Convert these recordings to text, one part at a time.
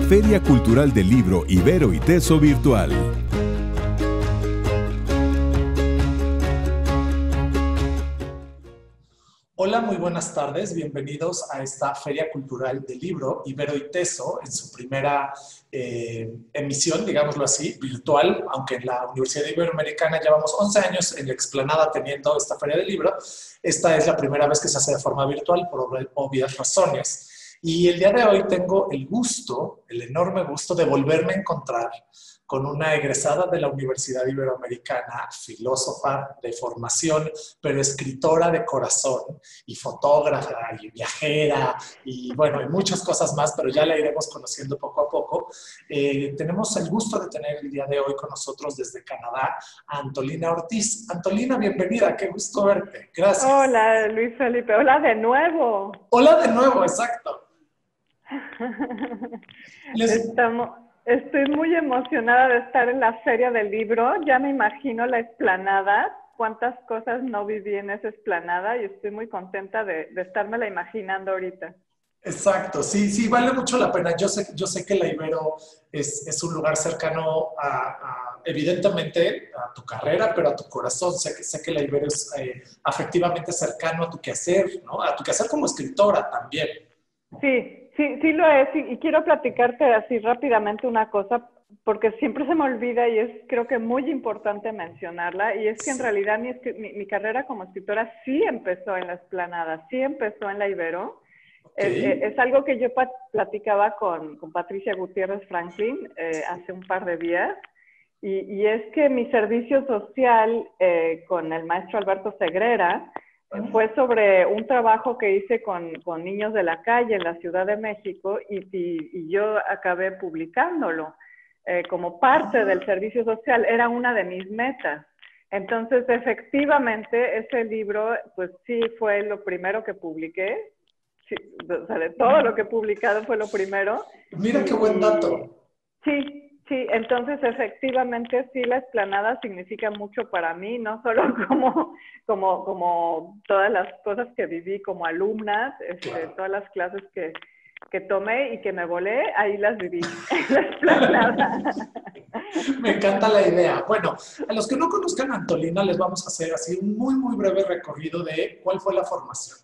Feria Cultural del Libro Ibero y Teso Virtual. Hola, muy buenas tardes. Bienvenidos a esta Feria Cultural del Libro Ibero y Teso en su primera emisión, digámoslo así, virtual, aunque en la Universidad Iberoamericana llevamos 11 años en la explanada teniendo esta Feria del Libro. Esta es la primera vez que se hace de forma virtual por obvias razones. Y el día de hoy tengo el gusto, el enorme gusto de volverme a encontrar con una egresada de la Universidad Iberoamericana, filósofa de formación, pero escritora de corazón y fotógrafa y viajera y bueno, y muchas cosas más, pero ya la iremos conociendo poco a poco. Tenemos el gusto de tener el día de hoy con nosotros desde Canadá a Antolina Ortiz. Antolina, bienvenida, qué gusto verte. Gracias. Hola, Luis Felipe. Hola de nuevo. Hola de nuevo, exacto. Estoy muy emocionada de estar en la Feria del Libro. Ya me imagino la explanada. Cuántas cosas no viví en esa explanada y estoy muy contenta de estármela imaginando ahorita. Exacto, sí, vale mucho la pena. Yo sé que la Ibero es un lugar cercano evidentemente a tu carrera, pero a tu corazón. Sé que la Ibero es afectivamente cercano a tu quehacer, ¿no? A tu quehacer como escritora también. Sí lo es, y quiero platicarte así rápidamente una cosa, porque siempre se me olvida y es creo que muy importante mencionarla, y es que en realidad mi carrera como escritora sí empezó en la explanada, sí empezó en la Ibero. Okay. Es algo que yo platicaba con Patricia Gutiérrez Franklin hace un par de días, y es que mi servicio social con el maestro Alberto Segrera fue sobre un trabajo que hice con niños de la calle en la Ciudad de México y yo acabé publicándolo como parte del servicio social. Era una de mis metas. Entonces, efectivamente, ese libro, pues sí fue lo primero que publiqué. Sí, o sea, de todo lo que he publicado fue lo primero. Mira qué buen dato. Sí, entonces efectivamente sí la explanada significa mucho para mí, no solo como todas las cosas que viví como alumna, Claro. todas las clases que tomé y que me volé, ahí las viví en la explanada. Me encanta la idea. Bueno, a los que no conozcan a Antolina les vamos a hacer así un muy breve recorrido de cuál fue la formación.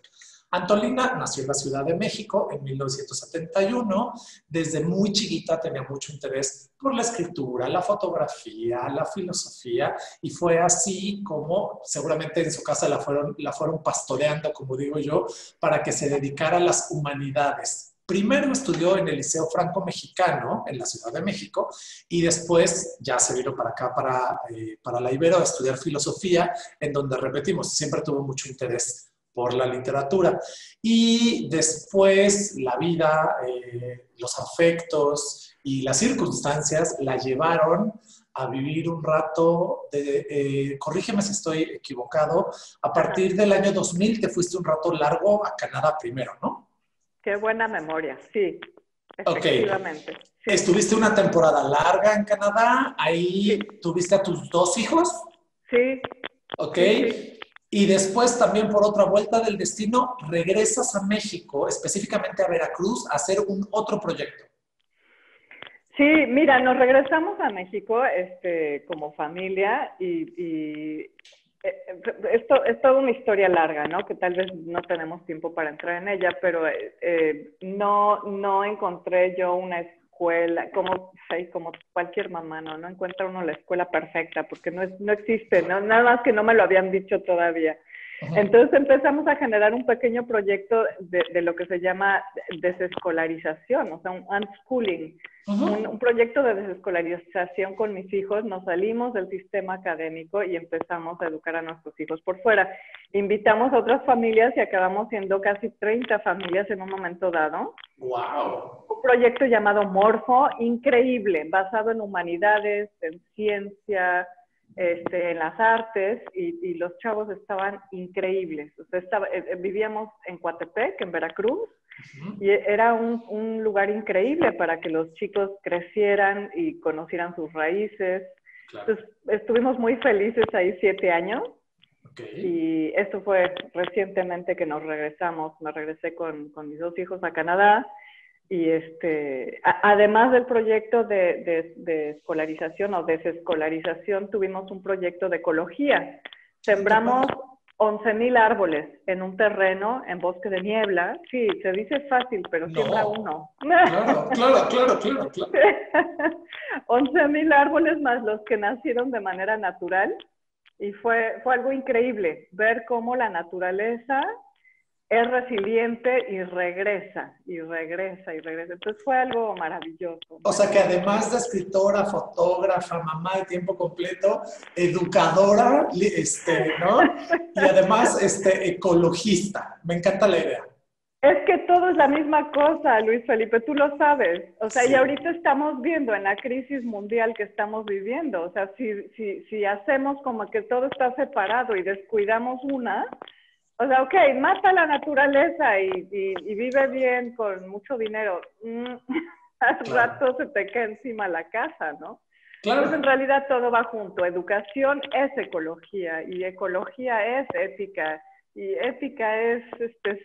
Antolina nació en la Ciudad de México en 1971. Desde muy chiquita tenía mucho interés por la escritura, la fotografía, la filosofía, y fue así como seguramente en su casa la fueron pastoreando, como digo yo, para que se dedicara a las humanidades. Primero estudió en el Liceo Franco-Mexicano en la Ciudad de México y después ya se vino para acá, para la Ibero, a estudiar filosofía, en donde repetimos, siempre tuvo mucho interés por la literatura. Y después la vida, los afectos y las circunstancias la llevaron a vivir un rato, corrígeme si estoy equivocado, a partir del año 2000 te fuiste un rato largo a Canadá primero, ¿no? Qué buena memoria, sí, efectivamente. Okay. Sí. ¿Estuviste una temporada larga en Canadá? ¿Ahí tuviste a tus 2 hijos? Sí. Ok. Sí. Y después también por otra vuelta del destino regresas a México, específicamente a Veracruz, a hacer un otro proyecto. Sí, mira, nos regresamos a México como familia y esto es toda una historia larga, ¿no? Que tal vez no tenemos tiempo para entrar en ella, pero no encontré yo una escuela, como cualquier mamá, ¿no? No encuentra uno la escuela perfecta, porque no existe, ¿no? Nada más que no me lo habían dicho todavía. Entonces empezamos a generar un pequeño proyecto de lo que se llama desescolarización, o sea, un unschooling. Un proyecto de desescolarización con mis hijos. Nos salimos del sistema académico y empezamos a educar a nuestros hijos por fuera. Invitamos a otras familias y acabamos siendo casi 30 familias en un momento dado. ¡Wow! Un proyecto llamado Morfo, increíble, basado en humanidades, en ciencia, en las artes, y los chavos estaban increíbles. O sea, vivíamos en Coatepec, en Veracruz, y era un lugar increíble para que los chicos crecieran y conocieran sus raíces. Claro. Entonces, estuvimos muy felices ahí 7 años. Okay. Y esto fue recientemente que nos regresamos. Me regresé con mis 2 hijos a Canadá Además del proyecto de escolarización o desescolarización, tuvimos un proyecto de ecología. Sembramos 11,000 árboles en un terreno en bosque de niebla. Sí, se dice fácil, pero siembra uno. Claro, claro, claro, claro, claro. 11,000 árboles más los que nacieron de manera natural. Y fue algo increíble ver cómo la naturaleza es resiliente y regresa, y regresa, y regresa. Entonces fue algo maravilloso. O sea que además de escritora, fotógrafa, mamá de tiempo completo, educadora, ¿no? Y además ecologista. Me encanta la idea. Es que todo es la misma cosa, Luis Felipe, tú lo sabes. O sea, Sí. y ahorita estamos viendo en la crisis mundial que estamos viviendo. O sea, si hacemos como que todo está separado y descuidamos una, o sea, ok, mata a la naturaleza y vive bien con mucho dinero. Al rato se te cae encima la casa, ¿no? Claro. Entonces, en realidad todo va junto. Educación es ecología y ecología es ética y ética es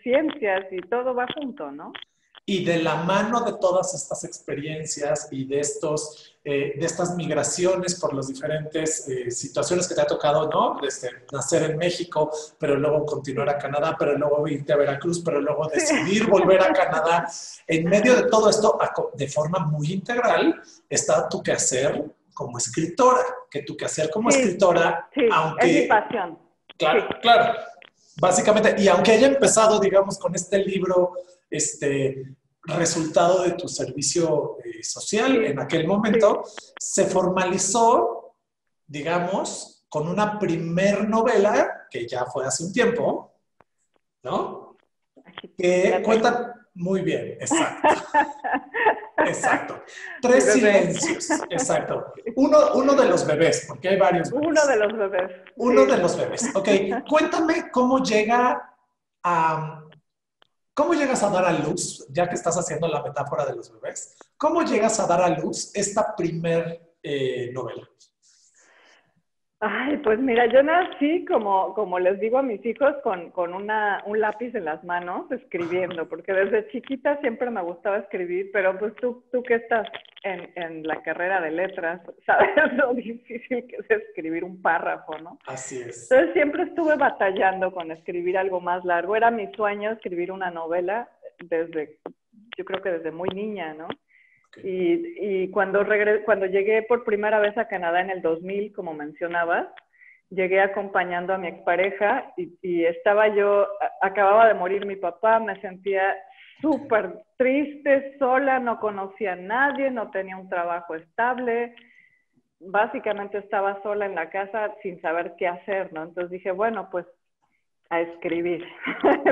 ciencias y todo va junto, ¿no? Y de la mano de todas estas experiencias y de estas migraciones por las diferentes situaciones que te ha tocado, ¿no? Nacer en México, pero luego continuar a Canadá, pero luego irte a Veracruz, pero luego decidir volver a Canadá. En medio de todo esto, de forma muy integral, está tu quehacer como escritora, que tu quehacer como escritora, aunque... es mi pasión. Claro, claro. Básicamente, y aunque haya empezado, digamos, con este libro, resultado de tu servicio social en aquel momento, se formalizó, digamos, con una primer novela, que ya fue hace un tiempo, ¿no? Que cuenta muy bien, exacto. Exacto. 3 silencios, exacto. Uno de los bebés, porque hay varios bebés. Uno de los bebés. Uno de los bebés. Ok, cuéntame cómo llegas a dar a luz, ya que estás haciendo la metáfora de los bebés, ¿cómo llegas a dar a luz esta primer novela? Ay, pues mira, yo nací, como les digo a mis hijos, con un lápiz en las manos, escribiendo, porque desde chiquita siempre me gustaba escribir, pero pues tú que estás en la carrera de letras, sabes lo difícil que es escribir un párrafo, ¿no? Así es. Entonces siempre estuve batallando con escribir algo más largo. Era mi sueño escribir una novela yo creo que desde muy niña, ¿no? Okay. Y cuando llegué por primera vez a Canadá en el 2000, como mencionabas, llegué acompañando a mi expareja y acababa de morir mi papá, me sentía súper triste, sola, no conocía a nadie, no tenía un trabajo estable, básicamente estaba sola en la casa sin saber qué hacer, ¿no? Entonces dije, bueno, pues a escribir.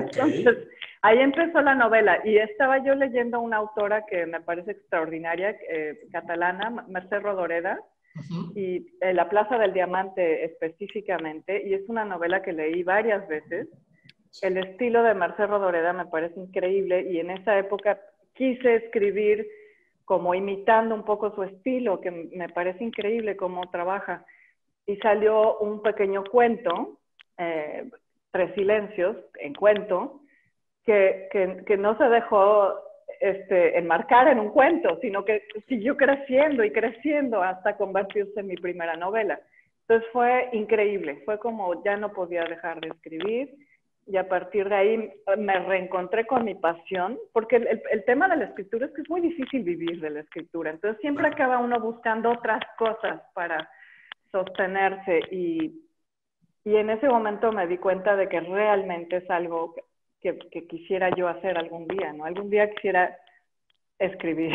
Okay. Entonces, ahí empezó la novela y estaba yo leyendo a una autora que me parece extraordinaria, catalana, Mercè Rodoreda, y La Plaza del Diamante específicamente, y es una novela que leí varias veces. El estilo de Mercè Rodoreda me parece increíble y en esa época quise escribir como imitando un poco su estilo, que me parece increíble cómo trabaja. Y salió un pequeño cuento, 3 silencios, en cuento, que no se dejó enmarcar en un cuento, sino que siguió creciendo y creciendo hasta convertirse en mi primera novela. Entonces fue increíble, fue como ya no podía dejar de escribir y a partir de ahí me reencontré con mi pasión, porque el tema de la escritura es que es muy difícil vivir de la escritura, entonces siempre acaba uno buscando otras cosas para sostenerse y en ese momento me di cuenta de que realmente es algo que quisiera yo hacer algún día, ¿no? Algún día quisiera escribir.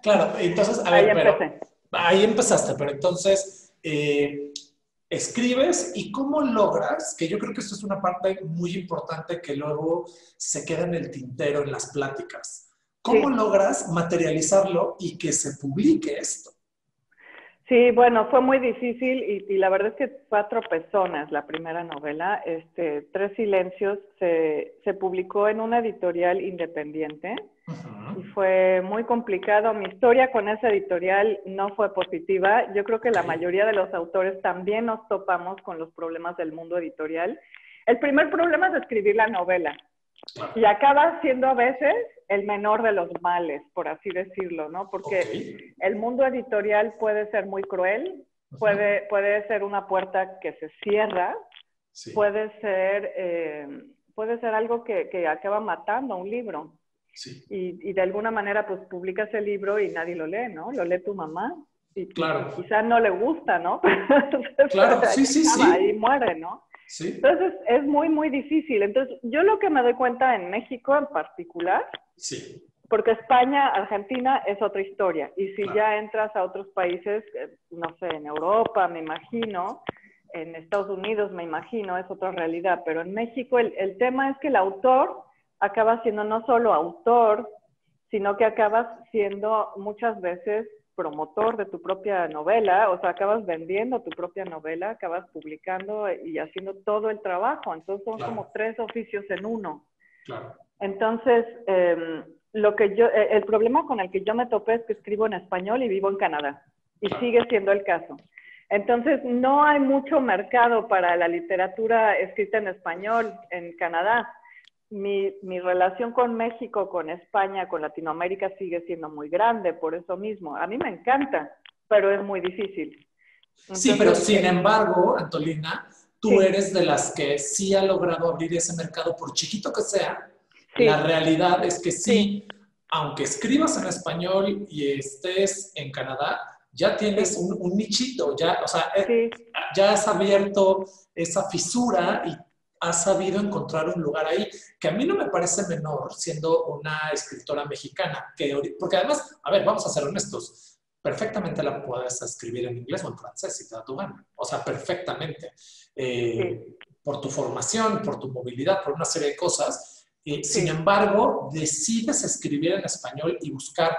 Claro, entonces, a ver, ahí empezaste, pero entonces escribes y ¿cómo logras? Que yo creo que esto es una parte muy importante que luego se queda en el tintero en las pláticas. ¿Cómo logras materializarlo y que se publique esto? Sí, bueno, fue muy difícil y la verdad es que fue a tropezones la primera novela. 3 silencios se publicó en una editorial independiente y fue muy complicado. Mi historia con esa editorial no fue positiva. Yo creo que la mayoría de los autores también nos topamos con los problemas del mundo editorial. El primer problema es escribir la novela y acaba siendo a veces el menor de los males, por así decirlo, ¿no? Porque el mundo editorial puede ser muy cruel, puede ser una puerta que se cierra, puede ser algo que acaba matando un libro. Sí. Y de alguna manera, pues, publicas el libro y nadie lo lee, ¿no? Lo lee tu mamá y Claro. quizás no le gusta, ¿no? Claro, sí. Ahí muere, ¿no? Sí. Entonces, es muy, muy difícil. Entonces, yo lo que me doy cuenta en México en particular, sí. porque España, Argentina es otra historia. Y si Claro. ya entras a otros países, no sé, en Europa, me imagino, en Estados Unidos, me imagino, es otra realidad. Pero en México el tema es que el autor acaba siendo no solo autor, sino que acabas siendo muchas veces promotor de tu propia novela, o sea, acabas vendiendo tu propia novela, acabas publicando y haciendo todo el trabajo. Entonces son como 3 oficios en uno. Claro. Entonces, el problema con el que yo me topé es que escribo en español y vivo en Canadá. Y sigue siendo el caso. Entonces, no hay mucho mercado para la literatura escrita en español en Canadá. Mi relación con México, con España, con Latinoamérica sigue siendo muy grande, por eso mismo. A mí me encanta, pero es muy difícil. Entonces, sí, pero sin embargo, Antolina, tú eres de las que sí ha logrado abrir ese mercado, por chiquito que sea. La realidad es que sí, aunque escribas en español y estés en Canadá, ya tienes un nichito, ya, o sea, ya has abierto esa fisura y has sabido encontrar un lugar ahí, que a mí no me parece menor siendo una escritora mexicana, porque además, a ver, vamos a ser honestos, perfectamente la puedes escribir en inglés o en francés si te da tu gana, o sea, perfectamente, por tu formación, por tu movilidad, por una serie de cosas. Sin embargo, decides escribir en español y buscar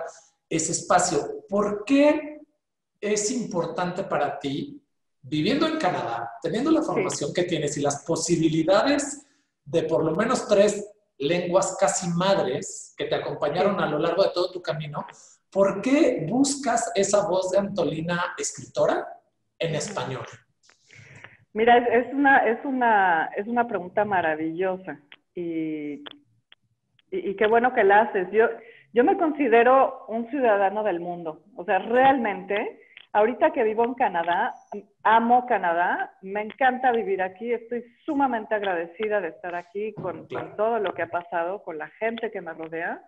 ese espacio. ¿Por qué es importante para ti, viviendo en Canadá, teniendo la formación que tienes y las posibilidades de por lo menos 3 lenguas casi madres que te acompañaron a lo largo de todo tu camino, ¿por qué buscas esa voz de Antolina escritora en español? Mira, es una pregunta maravillosa y qué bueno que la haces. Yo me considero un ciudadano del mundo. O sea, realmente, ahorita que vivo en Canadá, amo Canadá, me encanta vivir aquí, estoy sumamente agradecida de estar aquí con todo lo que ha pasado, con la gente que me rodea.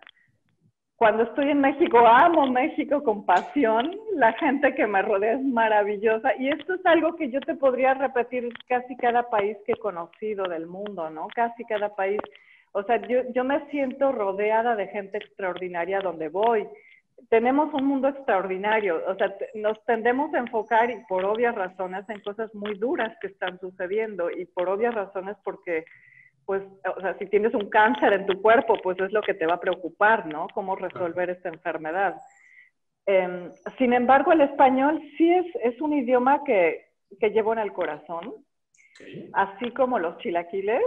Cuando estoy en México, amo México con pasión, la gente que me rodea es maravillosa y esto es algo que yo te podría repetir casi cada país que he conocido del mundo, ¿no? Casi cada país. O sea, yo me siento rodeada de gente extraordinaria donde voy. Tenemos un mundo extraordinario. O sea, nos tendemos a enfocar, y por obvias razones, en cosas muy duras que están sucediendo. Y por obvias razones porque, pues, o sea, si tienes un cáncer en tu cuerpo, pues es lo que te va a preocupar, ¿no? Cómo resolver esta enfermedad. Sin embargo, el español sí es un idioma que llevo en el corazón. Así como los chilaquiles,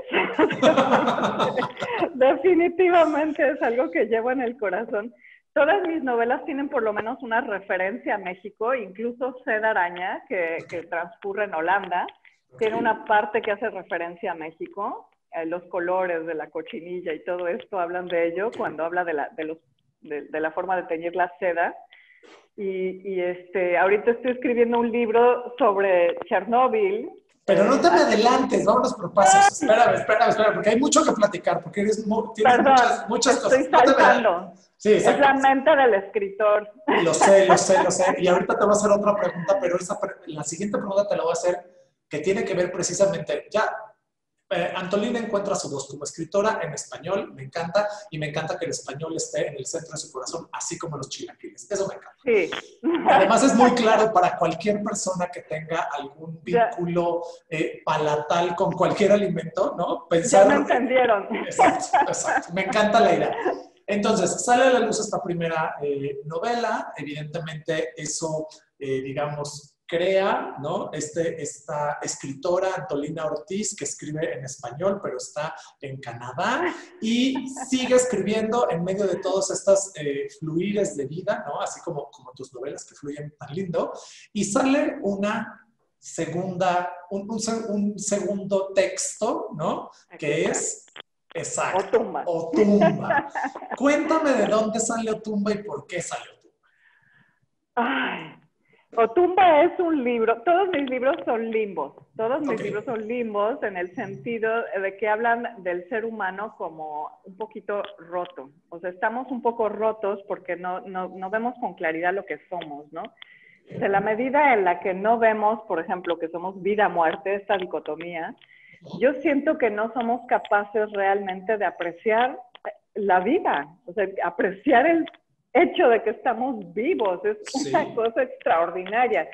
definitivamente es algo que llevo en el corazón. Todas mis novelas tienen por lo menos una referencia a México, incluso Seda Araña, que transcurre en Holanda, tiene una parte que hace referencia a México, los colores de la cochinilla y todo esto hablan de ello cuando habla de la forma de teñir la seda. Y ahorita estoy escribiendo un libro sobre Chernóbil. Pero no te me adelantes, vámonos por pasos. Espérame, porque hay mucho que platicar, porque tienes muchas cosas. Estoy saltando. Sí, es la mente del escritor. Lo sé. Y ahorita te voy a hacer otra pregunta, pero la siguiente pregunta te la voy a hacer, que tiene que ver precisamente, Antolina encuentra su voz como escritora en español, me encanta, y me encanta que el español esté en el centro de su corazón, así como los chilaquiles. Eso me encanta. Sí. Además es muy claro para cualquier persona que tenga algún vínculo palatal con cualquier alimento, ¿no? Ya me entendieron. Exacto. Me encanta la idea. Entonces, sale a la luz esta primera novela. Evidentemente, eso, digamos, crea, ¿no? Esta escritora, Antolina Ortiz, que escribe en español, pero está en Canadá y sigue escribiendo en medio de todos estos fluires de vida, ¿no? Así como tus novelas que fluyen tan lindo. Y sale una segunda, un segundo texto, ¿no? Que es Exacto. Otumba. Otumba. Cuéntame de dónde sale Otumba y por qué sale Otumba. Ay, Otumba es un libro, todos mis libros son limbos, todos mis libros son limbos en el sentido de que hablan del ser humano como un poquito roto. O sea, estamos un poco rotos porque no vemos con claridad lo que somos, ¿no? De la medida en la que no vemos, por ejemplo, que somos vida-muerte, esta dicotomía, yo siento que no somos capaces realmente de apreciar la vida, o sea, apreciar el hecho de que estamos vivos, es una cosa extraordinaria.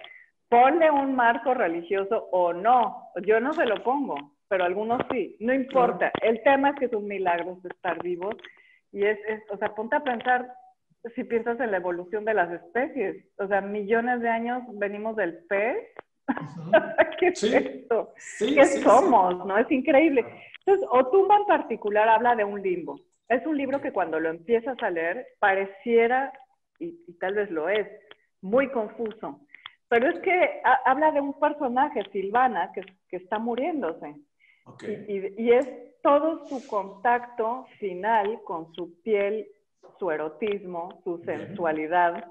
Ponle un marco religioso o no, yo no se lo pongo, pero algunos sí, no importa. El tema es que es un milagro estar vivos y o sea, ponte a pensar, si piensas en la evolución de las especies, o sea, millones de años venimos del pez. ¿Qué es esto? ¿Qué somos? ¿No? Es increíble. Entonces, Otumba en particular habla de un limbo. Es un libro que cuando lo empiezas a leer pareciera, y tal vez lo es, muy confuso. Pero es que habla de un personaje, Silvana, que está muriéndose. Y es todo su contacto final con su piel, su erotismo, su sensualidad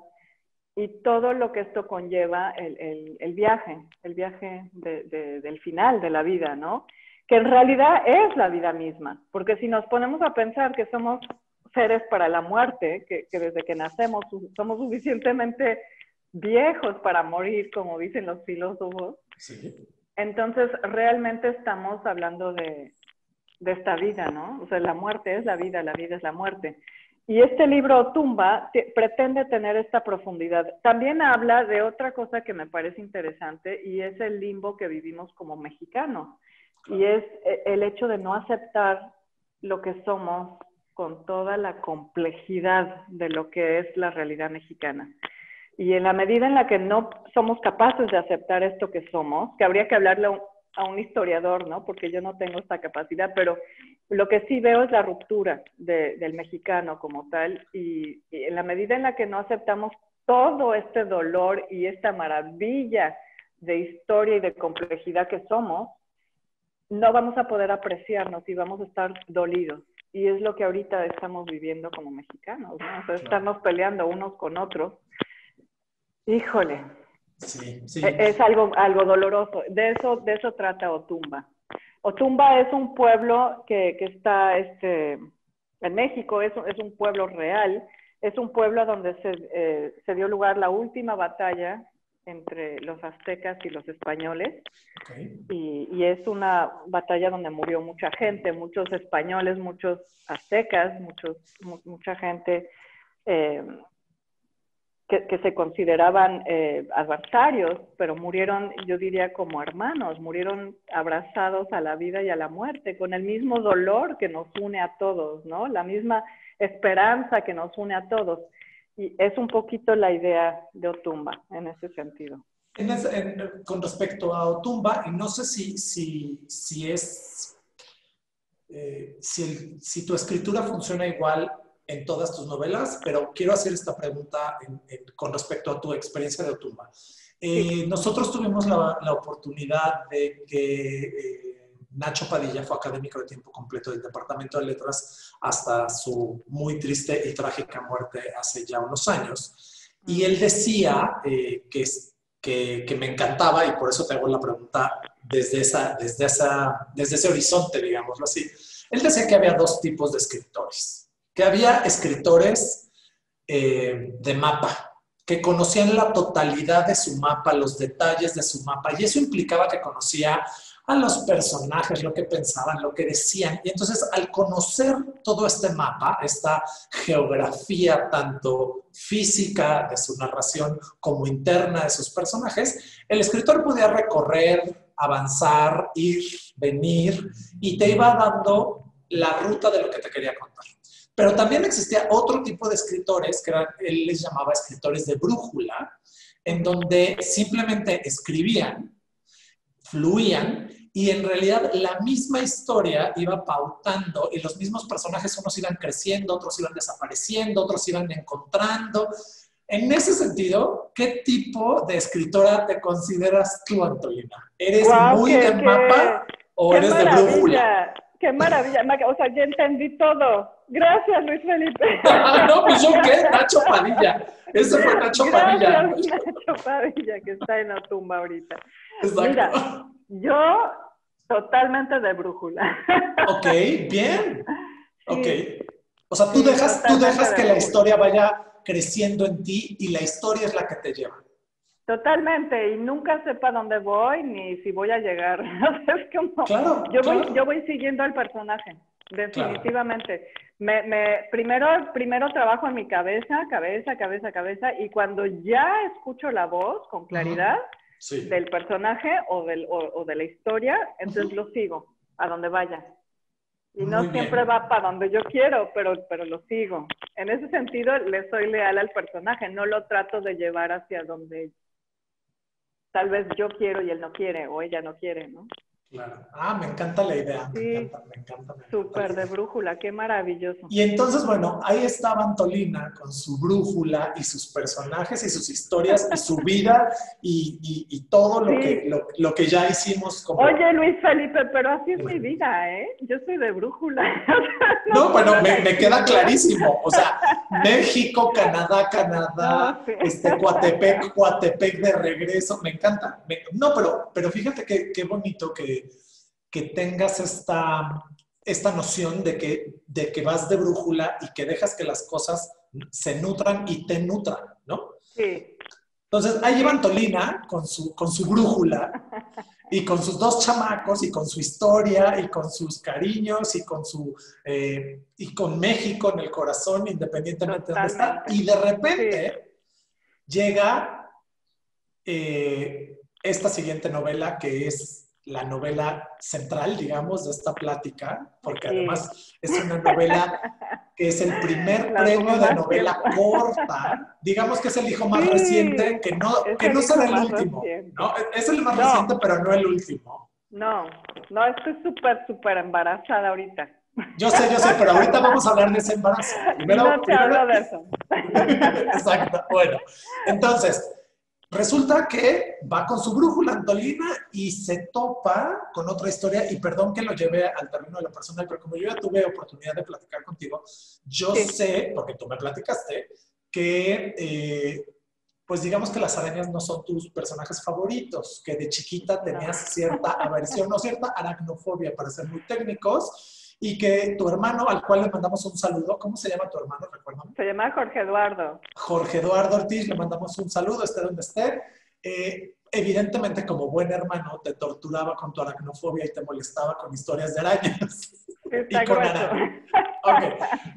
y todo lo que esto conlleva el viaje del final de la vida, ¿no? Que en realidad es la vida misma, porque si nos ponemos a pensar que somos seres para la muerte, que desde que nacemos somos suficientemente viejos para morir, como dicen los filósofos, entonces realmente estamos hablando de esta vida, ¿no? O sea, la muerte es la vida es la muerte. Y este libro, Tumba, pretende tener esta profundidad. También habla de otra cosa que me parece interesante y es el limbo que vivimos como mexicanos. Y es el hecho de no aceptar lo que somos con toda la complejidad de lo que es la realidad mexicana. Y en la medida en la que no somos capaces de aceptar esto que somos, que habría que hablarle a un historiador, ¿no? Porque yo no tengo esta capacidad, pero lo que sí veo es la ruptura del mexicano como tal, y en la medida en la que no aceptamos todo este dolor y esta maravilla de historia y de complejidad que somos, no vamos a poder apreciarnos y vamos a estar dolidos. Y es lo que ahorita estamos viviendo como mexicanos, ¿no? O sea, estarnos peleando unos con otros. Híjole. Sí. Es algo doloroso. De eso trata Otumba. Otumba es un pueblo que está en México, es un pueblo real, es un pueblo donde se dio lugar la última batalla entre los aztecas y los españoles. Y es una batalla donde murió mucha gente, muchos españoles, muchos aztecas, mucha gente que se consideraban adversarios, pero murieron, yo diría, como hermanos, murieron abrazados a la vida y a la muerte, con el mismo dolor que nos une a todos, ¿no? La misma esperanza que nos une a todos. Y es un poquito la idea de Otumba, en ese sentido. Con respecto a Otumba, y no sé si tu escritura funciona igual en todas tus novelas, pero quiero hacer esta pregunta con respecto a tu experiencia de Otumba. Nosotros tuvimos la oportunidad de que Nacho Padilla fue académico de tiempo completo del Departamento de Letras hasta su muy triste y trágica muerte hace ya unos años. Y él decía que me encantaba, y por eso te hago la pregunta desde ese horizonte, digámoslo así. Él decía que había dos tipos de escritores. Que había escritores de mapa, que conocían la totalidad de su mapa, los detalles de su mapa, y eso implicaba que conocía a los personajes, lo que pensaban, lo que decían. Y entonces, al conocer todo este mapa, esta geografía tanto física de su narración como interna de sus personajes, el escritor podía recorrer, avanzar, ir, venir, y te iba dando la ruta de lo que te quería contar. Pero también existía otro tipo de escritores, que él les llamaba escritores de brújula, en donde simplemente escribían, fluían, y en realidad la misma historia iba pautando, y los mismos personajes, unos iban creciendo, otros iban desapareciendo, otros iban encontrando. En ese sentido, ¿qué tipo de escritora te consideras tú, Antolina? ¿Eres muy de mapa o eres de brújula? Qué maravilla. O sea, ya entendí todo. Gracias, Luis Felipe. No, pues yo qué, Nacho Padilla. Ese fue Nacho Padilla. Gracias, Nacho Padilla, que está en la tumba ahorita. Exacto. Mira, yo totalmente de brújula. Ok, bien. Ok. Sí, O sea, tú sí, dejas totalmente que de la brújula. historia vaya creciendo en ti y la historia es la que te lleva. Totalmente, y nunca sé para dónde voy ni si voy a llegar. O sea, es como, Claro, yo claro. voy siguiendo al personaje, Claro. definitivamente. Primero trabajo en mi cabeza, y cuando ya escucho la voz con claridad Sí. del personaje o de la historia, entonces Ujú. lo sigo a donde vaya. Y Muy no siempre bien. va para donde yo quiero, pero lo sigo. En ese sentido, le soy leal al personaje, no lo trato de llevar hacia donde tal vez yo quiero y él no quiere, o ella no quiere, ¿no? Claro. Ah, me encanta la idea, me Sí, encanta, me encanta, me encanta la súper de idea. brújula, qué maravilloso. Y entonces, bueno, ahí estaba Antolina con su brújula y sus personajes y sus historias y su vida y todo Sí. lo que ya hicimos como... Oye, Luis Felipe, pero así es mi Dime. vida, ¿eh? Yo soy de brújula. No, No bueno, solo la me queda escritura. clarísimo. O sea, México, Canadá, No, sí. Coatepec de regreso. Me encanta. No, pero fíjate qué bonito que tengas esta noción de que vas de brújula y que dejas que las cosas se nutran y te nutran, ¿no? Sí. Entonces, ahí lleva Sí. Antolina con su brújula y con sus dos chamacos y con su historia y con sus cariños y con México en el corazón, independientemente de dónde está. Totalmente. Y de Sí. repente llega esta siguiente novela que es la novela central, digamos, de esta plática, porque Sí. además es una novela que es el primer La premio tomé de más novela tiempo. corta, digamos que es el hijo más reciente, Sí, es que el no hijo será el más último, ¿no? reciente. Es el más reciente, No, pero no el último. no, estoy súper embarazada ahorita. Yo sé, pero ahorita vamos a hablar de ese embarazo. No te Primero, hablo de eso. exacto, bueno, entonces, resulta que va con su brújula Antolina y se topa con otra historia, y perdón que lo lleve al terreno de lo personal, pero como yo ya tuve oportunidad de platicar contigo, yo Sí, sé, porque tú me platicaste, que pues digamos que las arañas no son tus personajes favoritos, que de chiquita no. tenías cierta aversión o cierta aracnofobia, para ser muy técnicos, y que tu hermano, al cual le mandamos un saludo, ¿cómo se llama tu hermano? Recuérdame. Se llama Jorge Eduardo. Jorge Eduardo Ortiz, le mandamos un saludo, esté donde esté. Evidentemente, como buen hermano, te torturaba con tu aracnofobia y te molestaba con historias de arañas y Está con grueso. arañas. Ok,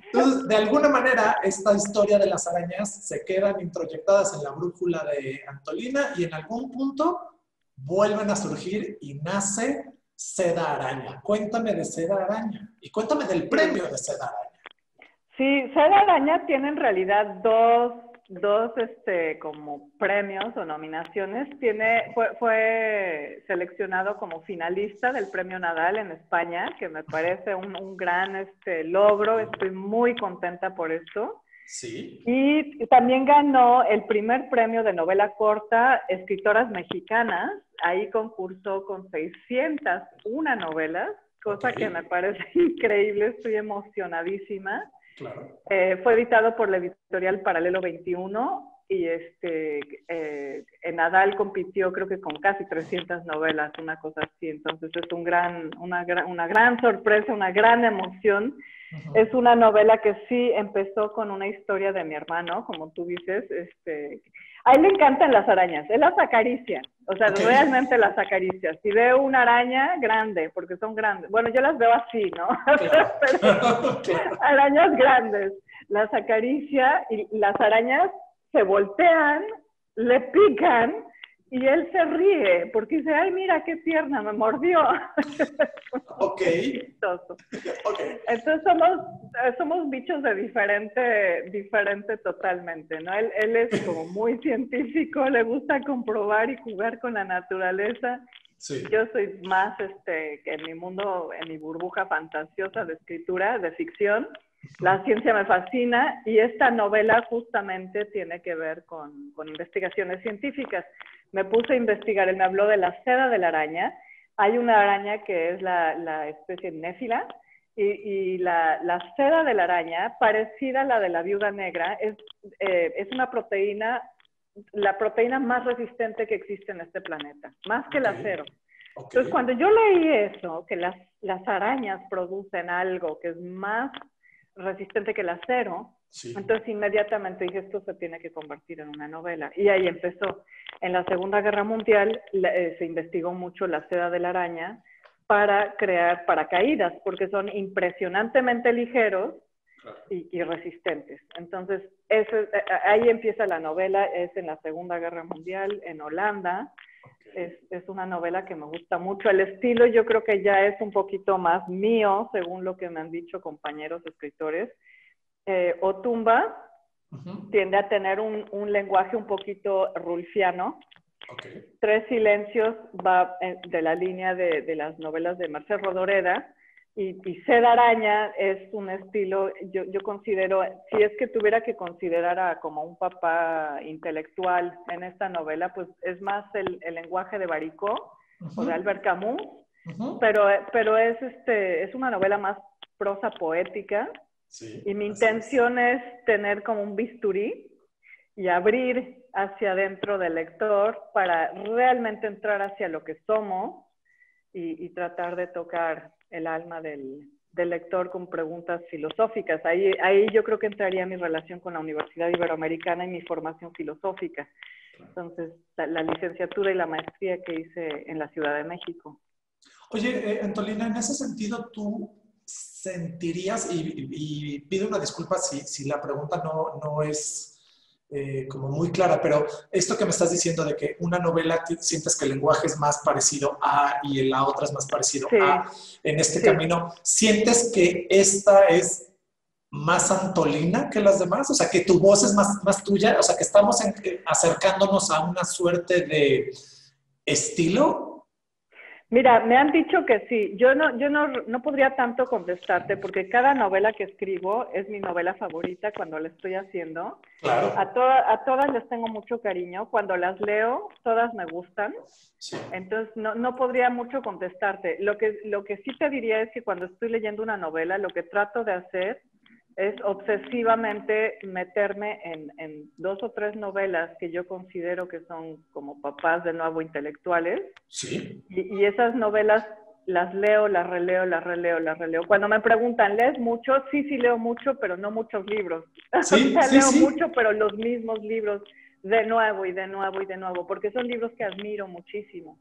entonces, de alguna manera, esta historia de las arañas se quedan introyectadas en la brújula de Antolina y en algún punto vuelven a surgir y nace Seda Araña. Cuéntame de Seda Araña y cuéntame del Sí. premio de Seda Araña. Sí, Seda Araña tiene en realidad dos como premios o nominaciones. Fue seleccionado como finalista del Premio Nadal en España, que me parece un gran logro. Estoy muy contenta por esto. Sí. Y también ganó el primer premio de novela corta Escritoras Mexicanas. Ahí concursó con 601 novelas, cosa que me parece increíble. Estoy emocionadísima. Claro. Fue editado por la editorial Paralelo 21 y en Nadal compitió creo que con casi 300 novelas, una cosa así. Entonces es una gran sorpresa, una gran emoción. Uh-huh. Es una novela que sí empezó con una historia de mi hermano, como tú dices. A él le encantan las arañas, él las acaricia, o sea, okay, realmente las acaricia. Si veo una araña grande, porque son grandes, bueno, yo las veo así, ¿no? Claro. Pero claro. Arañas grandes, las acaricia y las arañas se voltean, le pican y él se ríe porque dice, ay, mira qué tierna, me mordió. Ok. Okay. Entonces somos bichos de diferente totalmente, ¿no? Él es como muy científico, le gusta comprobar y jugar con la naturaleza. Sí. Yo soy más que en mi mundo, en mi burbuja fantasiosa de escritura, de ficción. La ciencia me fascina y esta novela justamente tiene que ver con investigaciones científicas. Me puse a investigar, él me habló de la seda de la araña, hay una araña que es la especie Néfila, y la seda de la araña, parecida a la de la viuda negra, es una proteína, la proteína más resistente que existe en este planeta, más que el acero. Entonces, cuando yo leí eso, que las arañas producen algo que es más resistente que el acero, entonces inmediatamente dije, esto se tiene que convertir en una novela. Y ahí empezó. En la Segunda Guerra Mundial se investigó mucho la seda de la araña para crear paracaídas, porque son impresionantemente ligeros y resistentes. Entonces, ahí empieza la novela, es en la Segunda Guerra Mundial, en Holanda. Es una novela que me gusta mucho. El estilo yo creo que ya es un poquito más mío, según lo que me han dicho compañeros escritores. Otumba tiende a tener un lenguaje un poquito rulfiano. Tres Silencios va de la línea de las novelas de Merced Rodoreda, y Seda Araña es un estilo, yo considero, si es que tuviera que considerar como un papá intelectual en esta novela, pues es más el lenguaje de Baricó o de Albert Camus, pero es una novela más prosa poética, y mi intención es tener como un bisturí y abrir hacia adentro del lector para realmente entrar hacia lo que somos y tratar de tocar el alma del lector con preguntas filosóficas. Ahí yo creo que entraría mi relación con la Universidad Iberoamericana y mi formación filosófica. Entonces, la licenciatura y la maestría que hice en la Ciudad de México. Oye, Antolina, en ese sentido, ¿tú sentirías, y pido una disculpa si la pregunta no es como muy clara, pero esto que me estás diciendo de que una novela sientes que el lenguaje es más parecido a y en la otra es más parecido a, en este camino, ¿sientes que esta es más Antolina que las demás? O sea, que tu voz es más tuya, o sea, que estamos acercándonos a una suerte de estilo. Mira, me han dicho que sí. Yo no podría tanto contestarte porque cada novela que escribo es mi novela favorita cuando la estoy haciendo. Claro. A todas les tengo mucho cariño. Cuando las leo, todas me gustan. Sí. Entonces, no podría mucho contestarte. Lo que sí te diría es que cuando estoy leyendo una novela, lo que trato de hacer es obsesivamente meterme en 2 o 3 novelas que yo considero que son como papás de nuevo intelectuales. Sí. Y esas novelas las leo, las releo, las releo, las releo. Cuando me preguntan, ¿lees mucho? Sí leo mucho, pero no muchos libros. Sí, o sea, leo mucho, pero los mismos libros de nuevo y de nuevo y de nuevo, porque son libros que admiro muchísimo.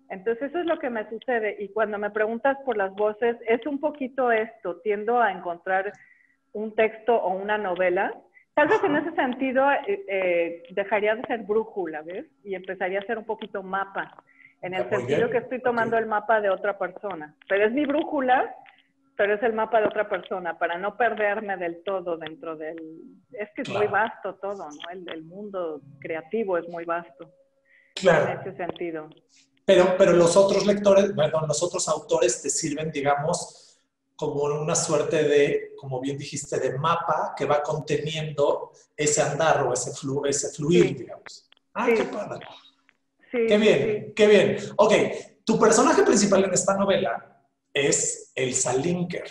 Entonces eso es lo que me sucede. Y cuando me preguntas por las voces, es un poquito esto. Tiendo a encontrar un texto o una novela. Tal vez en ese sentido dejaría de ser brújula, ¿ves? Y empezaría a ser un poquito mapa, en el sentido que estoy tomando el mapa de otra persona. Pero es mi brújula, pero es el mapa de otra persona, para no perderme del todo dentro del... Es que es muy vasto todo, ¿no? El mundo creativo es muy vasto. Claro. En ese sentido. Pero los otros lectores, bueno, los otros autores te sirven, digamos, como una suerte de, como bien dijiste, de mapa que va conteniendo ese andar o ese fluir, digamos. Qué padre. Sí, qué bien, qué bien. Ok, tu personaje principal en esta novela es Elsa Linker.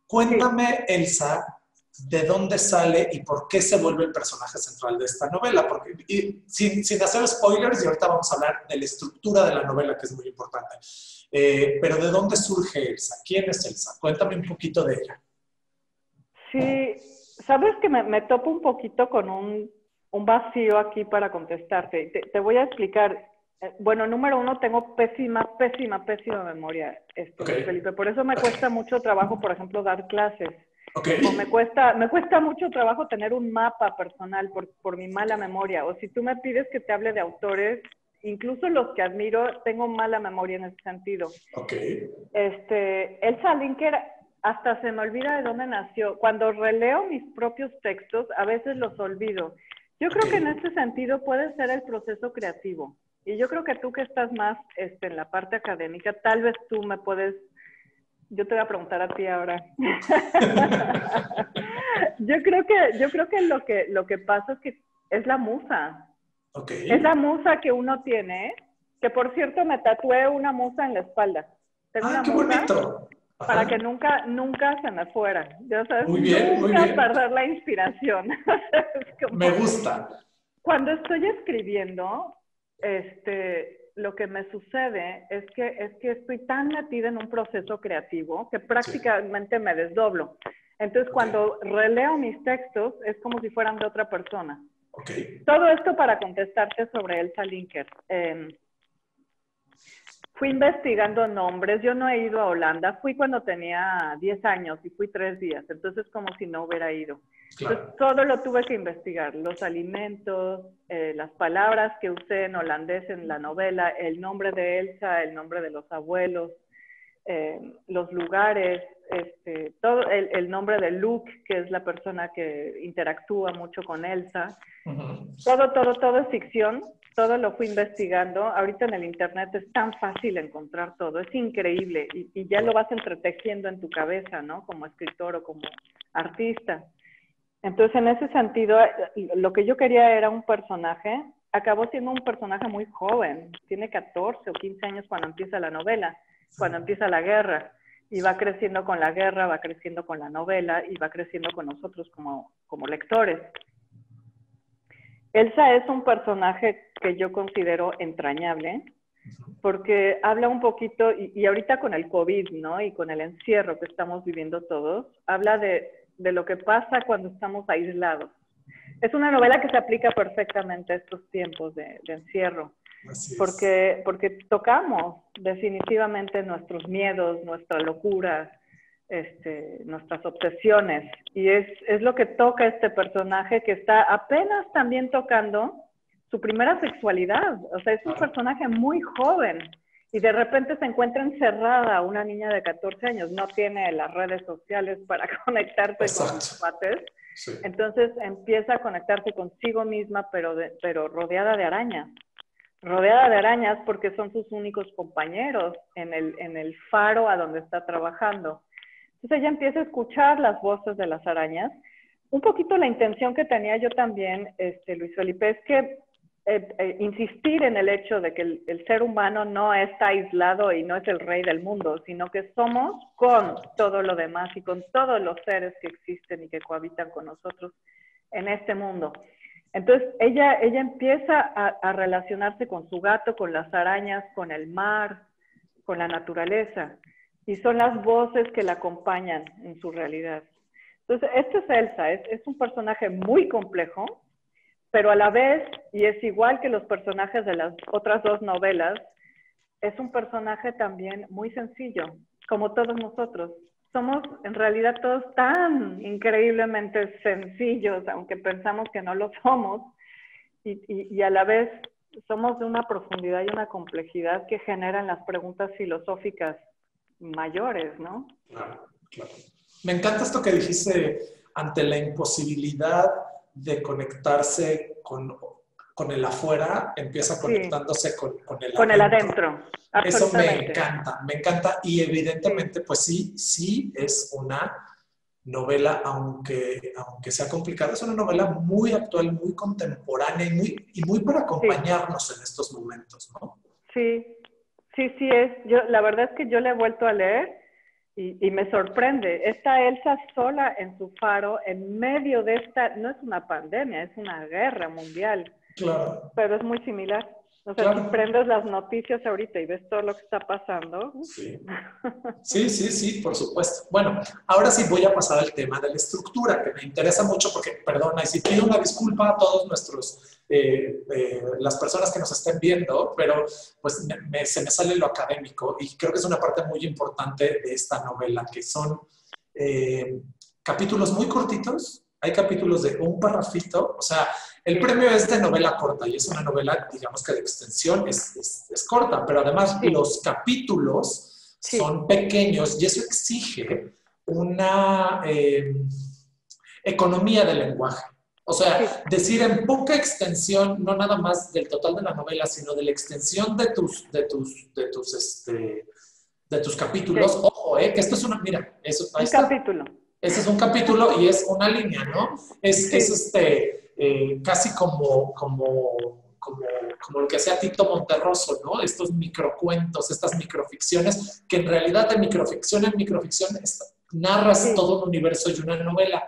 Cuéntame, Elsa, ¿de dónde sale y por qué se vuelve el personaje central de esta novela? Porque, sin hacer spoilers, y ahorita vamos a hablar de la estructura de la novela, que es muy importante. Pero ¿de dónde surge Elsa? ¿Quién es Elsa? Cuéntame un poquito de ella. Sí, sabes que me topo un poquito con un vacío aquí para contestarte. Te voy a explicar. Bueno, número 1, tengo pésima memoria, Felipe. Por eso me cuesta mucho trabajo, por ejemplo, dar clases. O me cuesta mucho trabajo tener un mapa personal por mi mala memoria. O si tú me pides que te hable de autores, incluso los que admiro, tengo mala memoria en ese sentido. Elsa Linker, hasta se me olvida de dónde nació. Cuando releo mis propios textos, a veces los olvido. Yo creo que en este sentido puede ser el proceso creativo. Y yo creo que tú que estás más en la parte académica, tal vez tú me puedes... Yo te voy a preguntar a ti ahora. Yo creo que lo que pasa es que es la musa. Es la musa que uno tiene, Que por cierto me tatué una musa en la espalda. Tengo una qué musa bonito. Ajá. para que nunca se me fuera. Ya sabes, Muy bien, muy nunca bien. perder la inspiración. Es como, Me gusta. cuando estoy escribiendo, lo que me sucede es que estoy tan metida en un proceso creativo que prácticamente me desdoblo. Entonces, cuando releo mis textos, es como si fueran de otra persona. Todo esto para contestarte sobre Elsa Linker. Fui investigando nombres. Yo no he ido a Holanda. Fui cuando tenía 10 años y fui 3 días. Entonces, como si no hubiera ido. Claro. Entonces, todo lo tuve que investigar. Los alimentos, las palabras que usé en holandés en la novela, el nombre de Elsa, el nombre de los abuelos, los lugares, todo el nombre de Luke, que es la persona que interactúa mucho con Elsa. Todo es ficción. Todo lo fui investigando. Ahorita en el internet es tan fácil encontrar todo. Es increíble. Y ya lo vas entretejiendo en tu cabeza, ¿no? Como escritor o como artista. Entonces, en ese sentido, lo que yo quería era un personaje. Acabó siendo un personaje muy joven. Tiene 14 o 15 años cuando empieza la novela, cuando empieza la guerra. Y va creciendo con la guerra, va creciendo con la novela y va creciendo con nosotros como lectores. Elsa es un personaje que yo considero entrañable porque habla un poquito, y ahorita con el COVID, ¿no? Y con el encierro que estamos viviendo todos, habla de lo que pasa cuando estamos aislados. Es una novela que se aplica perfectamente a estos tiempos de encierro, porque tocamos definitivamente nuestros miedos, nuestra locura, nuestras obsesiones, y es lo que toca este personaje que está apenas también tocando su primera sexualidad. O sea, es un personaje muy joven y de repente se encuentra encerrada una niña de 14 años, no tiene las redes sociales para conectarse con sus cuates. Entonces empieza a conectarse consigo misma, pero rodeada de arañas. Rodeada de arañas porque son sus únicos compañeros en el faro a donde está trabajando. Entonces ella empieza a escuchar las voces de las arañas. Un poquito la intención que tenía yo también, Luis Felipe, es que insistir en el hecho de que el ser humano no está aislado y no es el rey del mundo, sino que somos con todo lo demás y con todos los seres que existen y que cohabitan con nosotros en este mundo. Entonces ella empieza a relacionarse con su gato, con las arañas, con el mar, con la naturaleza. Y son las voces que la acompañan en su realidad. Entonces, es Elsa, es un personaje muy complejo, pero a la vez, y es igual que los personajes de las otras 2 novelas, es un personaje también muy sencillo, como todos nosotros. Somos en realidad todos tan increíblemente sencillos, aunque pensamos que no lo somos, y a la vez somos de una profundidad y una complejidad que generan las preguntas filosóficas mayores, ¿no? Claro. Me encanta esto que dijiste ante la imposibilidad de conectarse con el afuera, empieza conectándose con el adentro. Con el adentro, Eso me encanta y evidentemente pues sí es una novela, aunque sea complicada, es una novela muy actual, muy contemporánea y muy para acompañarnos en estos momentos, ¿no? Sí es. La verdad es que yo la he vuelto a leer y me sorprende. Está Elsa sola en su faro, en medio de no es una pandemia, es una guerra mundial. Claro. Pero es muy similar. O sea, si prendes las noticias ahorita y ves todo lo que está pasando. Sí, por supuesto. Bueno, ahora sí voy a pasar al tema de la estructura, que me interesa mucho porque, perdona, y si pido una disculpa a todos las personas que nos estén viendo, pero pues se me sale lo académico y creo que es una parte muy importante de esta novela, que son capítulos muy cortitos. Hay capítulos de un parrafito, o sea, el premio es de novela corta y es una novela, digamos que de extensión es corta, pero además los capítulos son pequeños y eso exige una economía del lenguaje. O sea, decir en poca extensión, no nada más del total de la novela, sino de la extensión de tus capítulos. Ojo, que esto es una, mira, eso, ahí está. Capítulo. Ese es un capítulo y es una línea, ¿no? Es casi como como lo que hacía Tito Monterroso, ¿no? Estos microcuentos, estas microficciones, que en realidad de microficción en microficción narras todo un universo y una novela.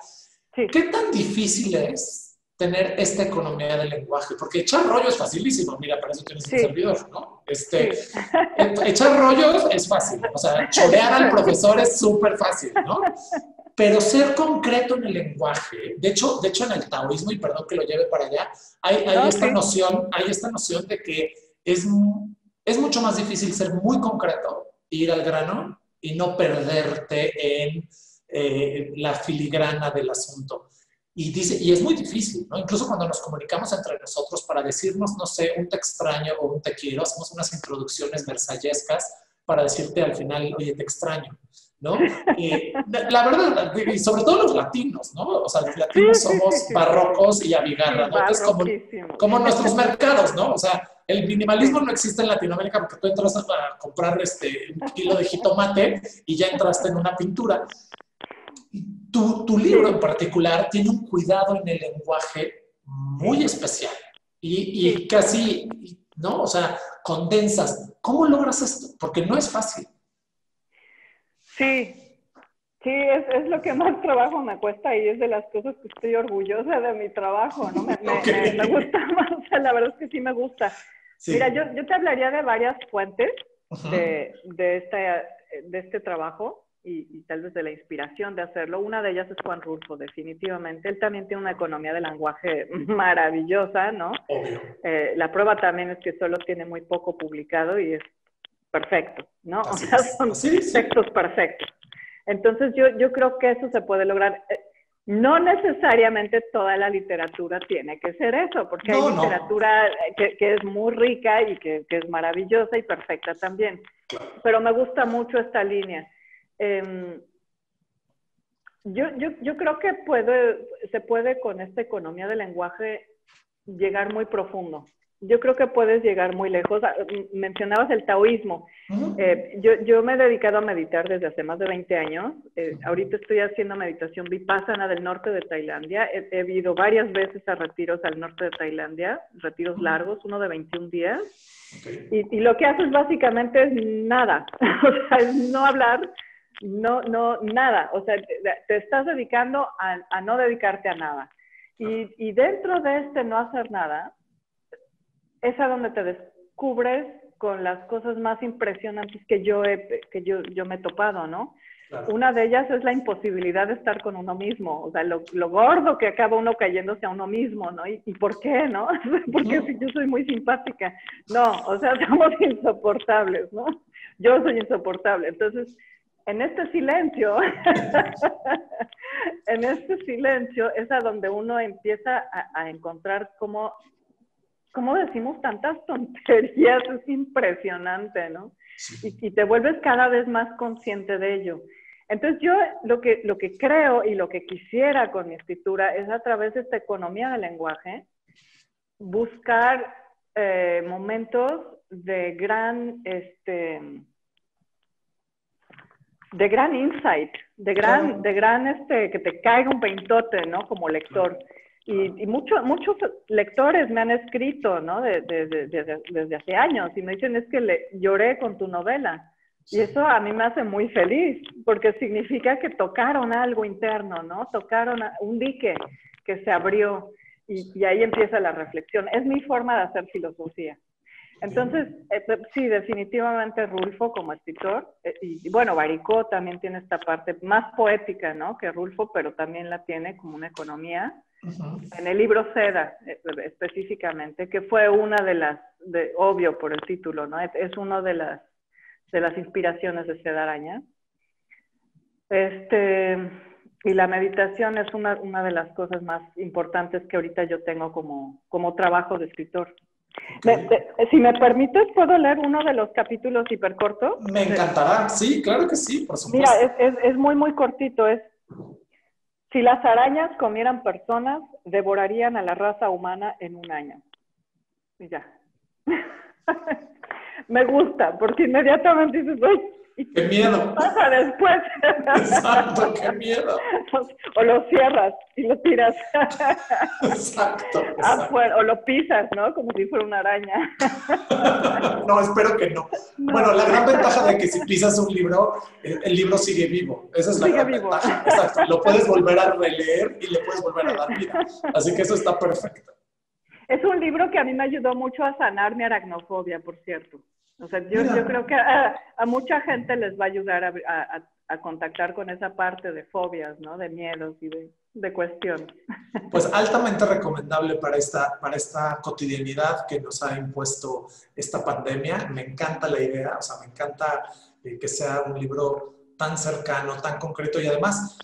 Sí. ¿Qué tan difícil es tener esta economía del lenguaje? Porque echar rollo es facilísimo. Mira, para eso tienes un servidor, ¿no? Echar rollos es fácil. O sea, chorear al profesor es súper fácil, ¿no? Pero ser concreto en el lenguaje, de hecho en el taoísmo, y perdón que lo lleve para allá, hay esta noción de que es mucho más difícil ser muy concreto, ir al grano y no perderte en la filigrana del asunto. Y es muy difícil, ¿no? Incluso cuando nos comunicamos entre nosotros para decirnos, no sé, un te extraño o un te quiero, hacemos unas introducciones versallescas para decirte al final, oye, te extraño, ¿no? La verdad, y sobre todo los latinos, ¿no? O sea, los latinos somos barrocos y abigarradores como nuestros mercados, ¿no? O sea, el minimalismo no existe en Latinoamérica porque tú entras a comprar un kilo de jitomate y ya entraste en una pintura. Tu libro en particular tiene un cuidado en el lenguaje muy especial y casi, ¿no? O sea, condensas. ¿Cómo logras esto? Porque no es fácil. Sí, es lo que más trabajo me cuesta y es de las cosas que estoy orgullosa de mi trabao, ¿no? Me gusta más, o sea, la verdad es que sí me gusta. Sí. Mira, yo te hablaría de varias fuentes de este trabajo y tal vez de la inspiración de hacerlo. Una de ellas es Juan Rulfo, definitivamente. Él también tiene una economía de lenguaje maravillosa, ¿no? Obvio. La prueba también es que solo tiene muy poco publicado y es perfecto, ¿no? O sea, son textos perfectos. Entonces yo creo que eso se puede lograr. No necesariamente toda la literatura tiene que ser eso, porque hay literatura que es muy rica y que es maravillosa y perfecta también. Pero me gusta mucho esta línea. Yo creo que se puede con esta economía del lenguaje llegar muy profundo. Yo creo que puedes llegar muy lejos. Mencionabas el taoísmo. Yo me he dedicado a meditar desde hace más de 20 años. Ahorita estoy haciendo meditación vipassana del norte de Tailandia. He ido varias veces a retiros al norte de Tailandia, retiros largos, uno de 21 días. Y lo que haces básicamente es nada. O sea, es no hablar, nada. O sea, te estás dedicando a no dedicarte a nada. Y dentro de este no hacer nada, es a donde te descubres con las cosas más impresionantes que yo me he topado, ¿no? Claro. Una de ellas es la imposibilidad de estar con uno mismo, o sea, lo gordo que acaba uno cayéndose a uno mismo, ¿no? ¿Y por qué, no? Porque si yo soy muy simpática. No, o sea, somos insoportables, ¿no? Yo soy insoportable. Entonces, en este silencio, es a donde uno empieza a encontrar cómo decimos tantas tonterías, es impresionante, ¿no? Sí. Y te vuelves cada vez más consciente de ello. Entonces yo lo que creo y lo que quisiera con mi escritura es a través de esta economía del lenguaje buscar momentos de gran insight, de gran que te caiga un peintote, ¿no? Como lector. Y muchos lectores me han escrito, ¿no? Desde hace años y me dicen, es que lloré con tu novela. Y eso a mí me hace muy feliz, porque significa que tocaron algo interno, ¿no? Tocaron un dique que se abrió y ahí empieza la reflexión. Es mi forma de hacer filosofía. Entonces, sí, definitivamente Rulfo como escritor, y bueno, Baricó también tiene esta parte más poética, ¿no? Que Rulfo, pero también la tiene como una economía. En el libro Seda, específicamente, que fue una de las, obvio por el título, ¿no? Es una de las inspiraciones de Seda Araña. Y la meditación es una de las cosas más importantes que ahorita yo tengo como trabajo de escritor. Okay. Si me permites, ¿puedo leer uno de los capítulos hipercortos? Me encantará, sí, claro que sí, por supuesto. Mira, es muy, muy cortito, si las arañas comieran personas, devorarían a la raza humana en un año. Y ya. Me gusta, porque inmediatamente dices, ¡Qué miedo! Pasa después. Exacto, qué miedo. O lo cierras y lo tiras. Exacto, O lo pisas, ¿no? Como si fuera una araña. No, espero que no. No. Bueno, la gran ventaja de que si pisas un libro, el libro sigue vivo. Esa es la gran ventaja. Exacto. Lo puedes volver a releer y le puedes volver a dar vida. Así que eso está perfecto. Es un libro que a mí me ayudó mucho a sanar mi aracnofobia, por cierto. O sea, yo creo que a mucha gente les va a ayudar a contactar con esa parte de fobias, ¿no? De miedos y de cuestiones. Pues altamente recomendable para esta cotidianidad que nos ha impuesto esta pandemia. Me encanta la idea, o sea, me encanta que sea un libro tan cercano, tan concreto y además,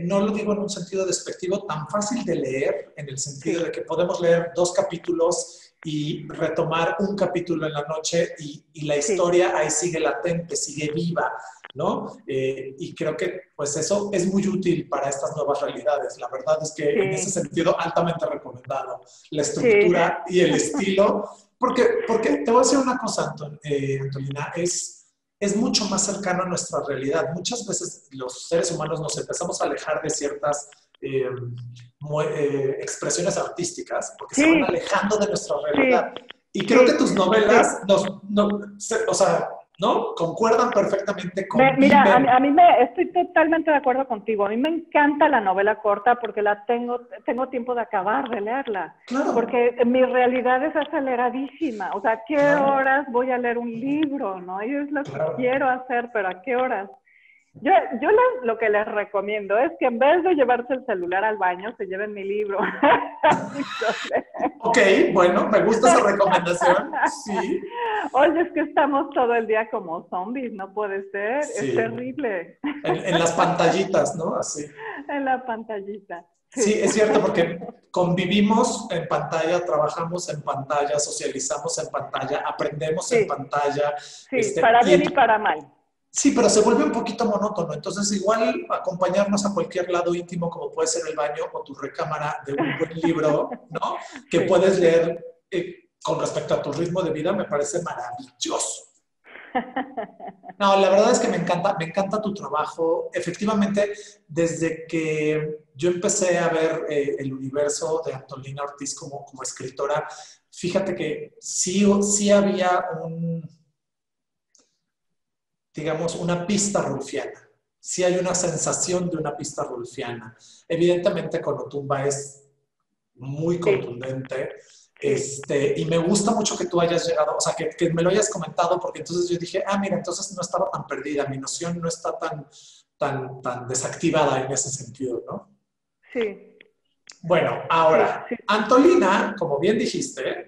no lo digo en un sentido despectivo, tan fácil de leer en el sentido de que podemos leer 2 capítulos y retomar un capítulo en la noche y la historia ahí sigue latente, sigue viva, ¿no? Y creo que pues eso es muy útil para estas nuevas realidades. La verdad es que en ese sentido altamente recomendado. La estructura y el estilo, porque te voy a decir una cosa, Antolina, es mucho más cercano a nuestra realidad. Muchas veces los seres humanos nos empezamos a alejar de ciertas expresiones artísticas porque se van alejando de nuestra realidad. Y creo que tus novelas o sea, ¿no? Concuerdan perfectamente con... Mira, a mí estoy totalmente de acuerdo contigo. A mí me encanta la novela corta porque tengo tiempo de acabar de leerla. Claro. Porque mi realidad es aceleradísima. O sea, ¿a qué horas voy a leer un libro? ¿No? Y es lo que quiero hacer, pero ¿a qué horas? Yo lo que les recomiendo es que en vez de llevarse el celular al baño, se lleven mi libro. Ok, bueno, me gusta esa recomendación. Sí. Oye, es que estamos todo el día como zombies, no puede ser, es terrible. En las pantallitas, ¿no? Así. En la pantallita. Sí, es cierto, porque convivimos en pantalla, trabajamos en pantalla, socializamos en pantalla, aprendemos en pantalla. Sí, para bien y para mal. Sí, pero se vuelve un poquito monótono. Entonces, igual acompañarnos a cualquier lado íntimo, como puede ser el baño o tu recámara de un buen libro, ¿no? Que puedes leer con respecto a tu ritmo de vida, me parece maravilloso. No, la verdad es que me encanta tu trabajo. Efectivamente, desde que yo empecé a ver el universo de Antolina Ortiz como escritora, fíjate que sí había digamos, una pista rulfiana. Sí hay una sensación de una pista rulfiana. Evidentemente, con Otumba es muy contundente. Y me gusta mucho que tú hayas llegado, o sea, que me lo hayas comentado, porque entonces yo dije, mira, entonces no estaba tan perdida, mi noción no está tan desactivada en ese sentido, ¿no? Sí. Bueno, ahora, Antolina, como bien dijiste,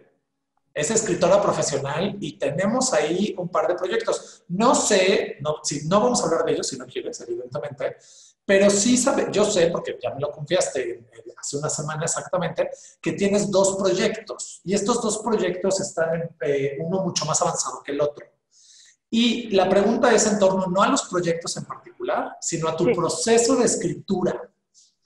es escritora profesional y tenemos ahí un par de proyectos. No sé, no vamos a hablar de ellos si no quieres, evidentemente, pero sí yo sé, porque ya me lo confiaste hace una semana exactamente, que tienes 2 proyectos y estos 2 proyectos están uno mucho más avanzado que el otro. Y la pregunta es en torno no a los proyectos en particular, sino a tu proceso de escritura.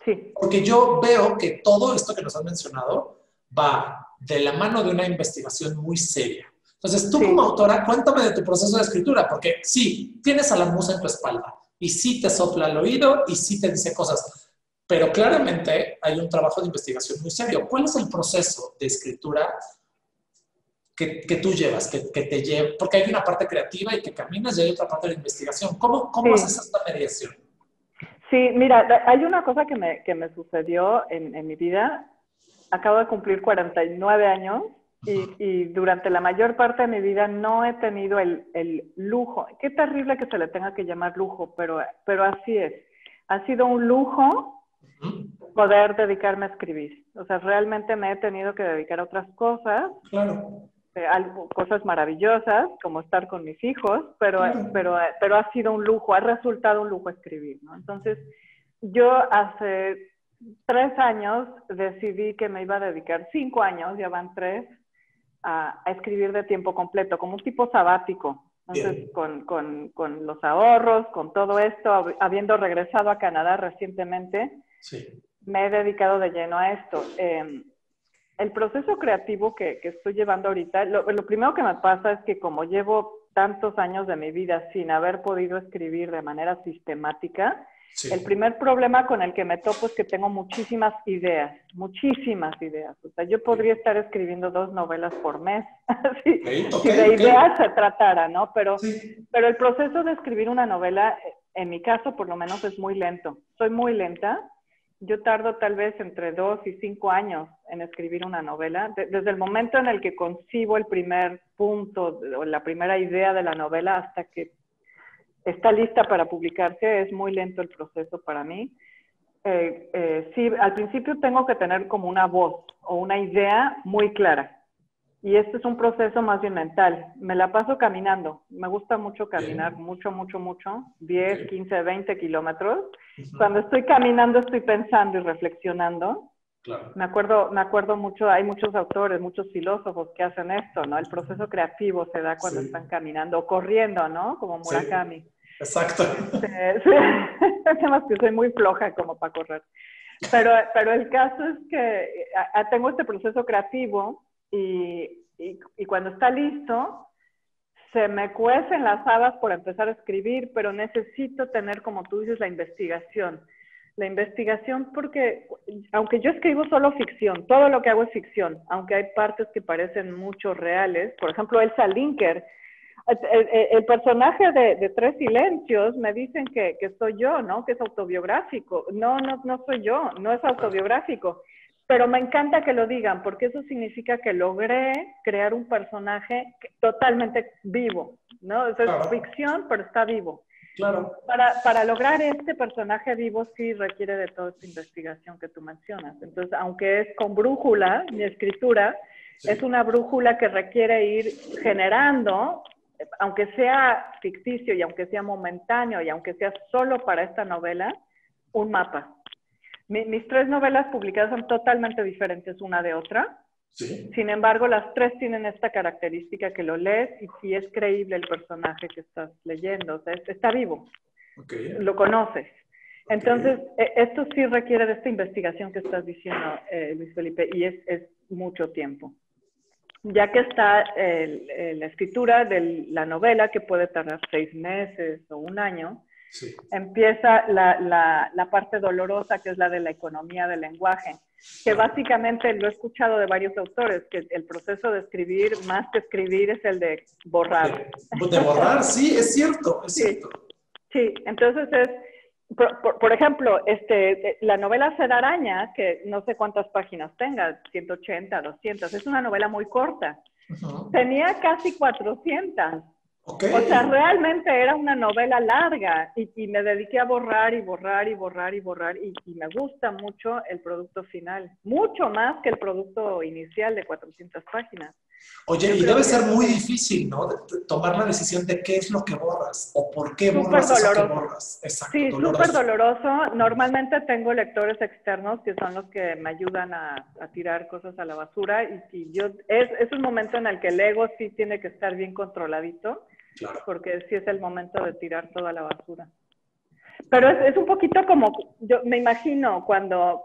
Sí. Porque yo veo que todo esto que nos has mencionado va de la mano de una investigación muy seria. Entonces, tú como autora, cuéntame de tu proceso de escritura, porque sí, tienes a la musa en tu espalda y sí te sopla al oído y sí te dice cosas, pero claramente hay un trabajo de investigación muy serio. ¿Cuál es el proceso de escritura que tú llevas, que te lleva? Porque hay una parte creativa y que caminas y hay otra parte de investigación. ¿Cómo haces esta mediación? Sí, mira, hay una cosa que me sucedió en mi vida. Acabo de cumplir 49 años y durante la mayor parte de mi vida no he tenido el lujo. Qué terrible que se le tenga que llamar lujo, pero así es. Ha sido un lujo poder dedicarme a escribir. O sea, realmente me he tenido que dedicar a otras cosas. Claro. Cosas maravillosas, como estar con mis hijos, pero ha sido un lujo, ha resultado un lujo escribir, ¿no? Entonces, yo hace 3 años decidí que me iba a dedicar, 5 años, ya van 3, a escribir de tiempo completo, como un tipo sabático. Entonces, con los ahorros, con todo esto, habiendo regresado a Canadá recientemente, me he dedicado de lleno a esto. El proceso creativo que estoy llevando ahorita, lo primero que me pasa es que como llevo tantos años de mi vida sin haber podido escribir de manera sistemática, Sí. el primer problema con el que me topo es que tengo muchísimas ideas. O sea, yo podría estar escribiendo 2 novelas por mes, si de ideas se tratara, ¿no? Pero el proceso de escribir una novela, en mi caso por lo menos, es muy lento. Soy muy lenta. Yo tardo tal vez entre 2 y 5 años en escribir una novela. Desde el momento en el que concibo el primer punto o la primera idea de la novela hasta que está lista para publicarse, es muy lento el proceso para mí. Sí, al principio tengo que tener como una voz o una idea muy clara. Y este es un proceso más bien mental. Me la paso caminando. Me gusta mucho caminar, mucho. 10, 15, 20 kilómetros. Cuando estoy caminando estoy pensando y reflexionando. Claro. Me acuerdo mucho, hay muchos autores, muchos filósofos que hacen esto, ¿no? El proceso creativo se da cuando están caminando o corriendo, ¿no? Como Murakami. Sí. Exacto. Además que soy muy floja como para correr. Pero el caso es que tengo este proceso creativo y cuando está listo, se me cuecen las habas por empezar a escribir, pero necesito tener, como tú dices, la investigación. La investigación porque, aunque yo escribo solo ficción, todo lo que hago es ficción, aunque hay partes que parecen mucho reales. Por ejemplo, Elsa Linker, el personaje de Tres Silencios, me dicen que soy yo, ¿no? Que es autobiográfico. No soy yo, no es autobiográfico. Pero me encanta que lo digan, porque eso significa que logré crear un personaje totalmente vivo, ¿no? O sea, es ficción, pero está vivo. Claro. Para lograr este personaje vivo sí requiere de toda esta investigación que tú mencionas. Entonces, aunque es con brújula, mi escritura es una brújula que requiere ir generando, aunque sea ficticio y aunque sea momentáneo y aunque sea solo para esta novela, un mapa. Mis 3 novelas publicadas son totalmente diferentes una de otra. Sí. Sin embargo, las 3 tienen esta característica que lo lees y sí es creíble el personaje que estás leyendo. O sea, está vivo. Lo conoces. Entonces, esto sí requiere de esta investigación que estás diciendo, Luis Felipe, y es mucho tiempo. Ya que está la escritura de la novela, que puede tardar 6 meses o 1 año, empieza la parte dolorosa, que es la de la economía del lenguaje, que básicamente lo he escuchado de varios autores, que el proceso de escribir, más que escribir, es el de borrar. De borrar, sí, es cierto, es cierto. Sí, entonces por ejemplo, la novela Seda Araña, que no sé cuántas páginas tenga, 180, 200, es una novela muy corta. Tenía casi 400. O sea, realmente era una novela larga y me dediqué a borrar y me gusta mucho el producto final, mucho más que el producto inicial de 400 páginas. Oye, y debe ser muy difícil, ¿no? Tomar la decisión de qué es lo que borras o por qué borras eso que borras. Exacto, sí, súper doloroso. Normalmente tengo lectores externos que son los que me ayudan a tirar cosas a la basura y es un momento en el que el ego sí tiene que estar bien controladito. Claro. Porque sí es el momento de tirar toda la basura. Pero es un poquito como, yo me imagino, cuando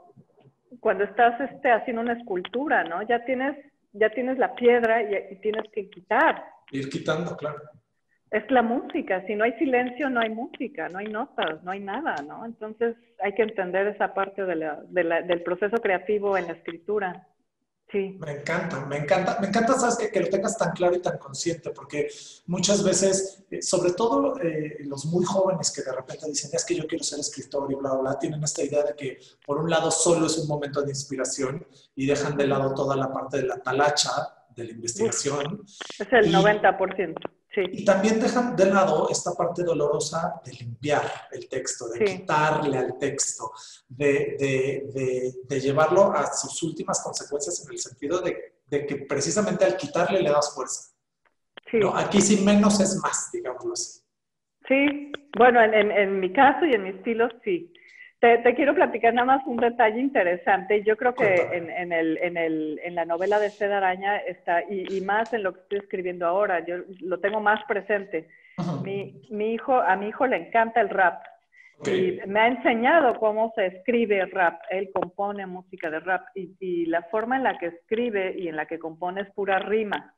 estás haciendo una escultura, ¿no? Ya tienes la piedra y tienes que quitar. Ir quitando, claro. Es la música. Si no hay silencio, no hay música, no hay notas, no hay nada, ¿no? Entonces hay que entender esa parte del proceso creativo en la escritura. Sí. Me encanta, sabes, que lo tengas tan claro y tan consciente, porque muchas veces, sobre todo los muy jóvenes que de repente dicen, es que yo quiero ser escritor y bla, bla, bla, tienen esta idea de que por un lado solo es un momento de inspiración y dejan de lado toda la parte de la talacha, de la investigación. Es el 90%. Sí. Y también dejan de lado esta parte dolorosa de limpiar el texto, de quitarle al texto, de llevarlo a sus últimas consecuencias en el sentido de que precisamente al quitarle le das fuerza. Sí. ¿No? Aquí sí menos es más, digámoslo así. Sí, bueno, en mi caso y en mi estilo sí. Te quiero platicar nada más un detalle interesante. Yo creo que en la novela de Seda Araña está, y más en lo que estoy escribiendo ahora, yo lo tengo más presente. A mi hijo le encanta el rap. Y me ha enseñado cómo se escribe rap. Él compone música de rap y la forma en la que escribe y en la que compone es pura rima.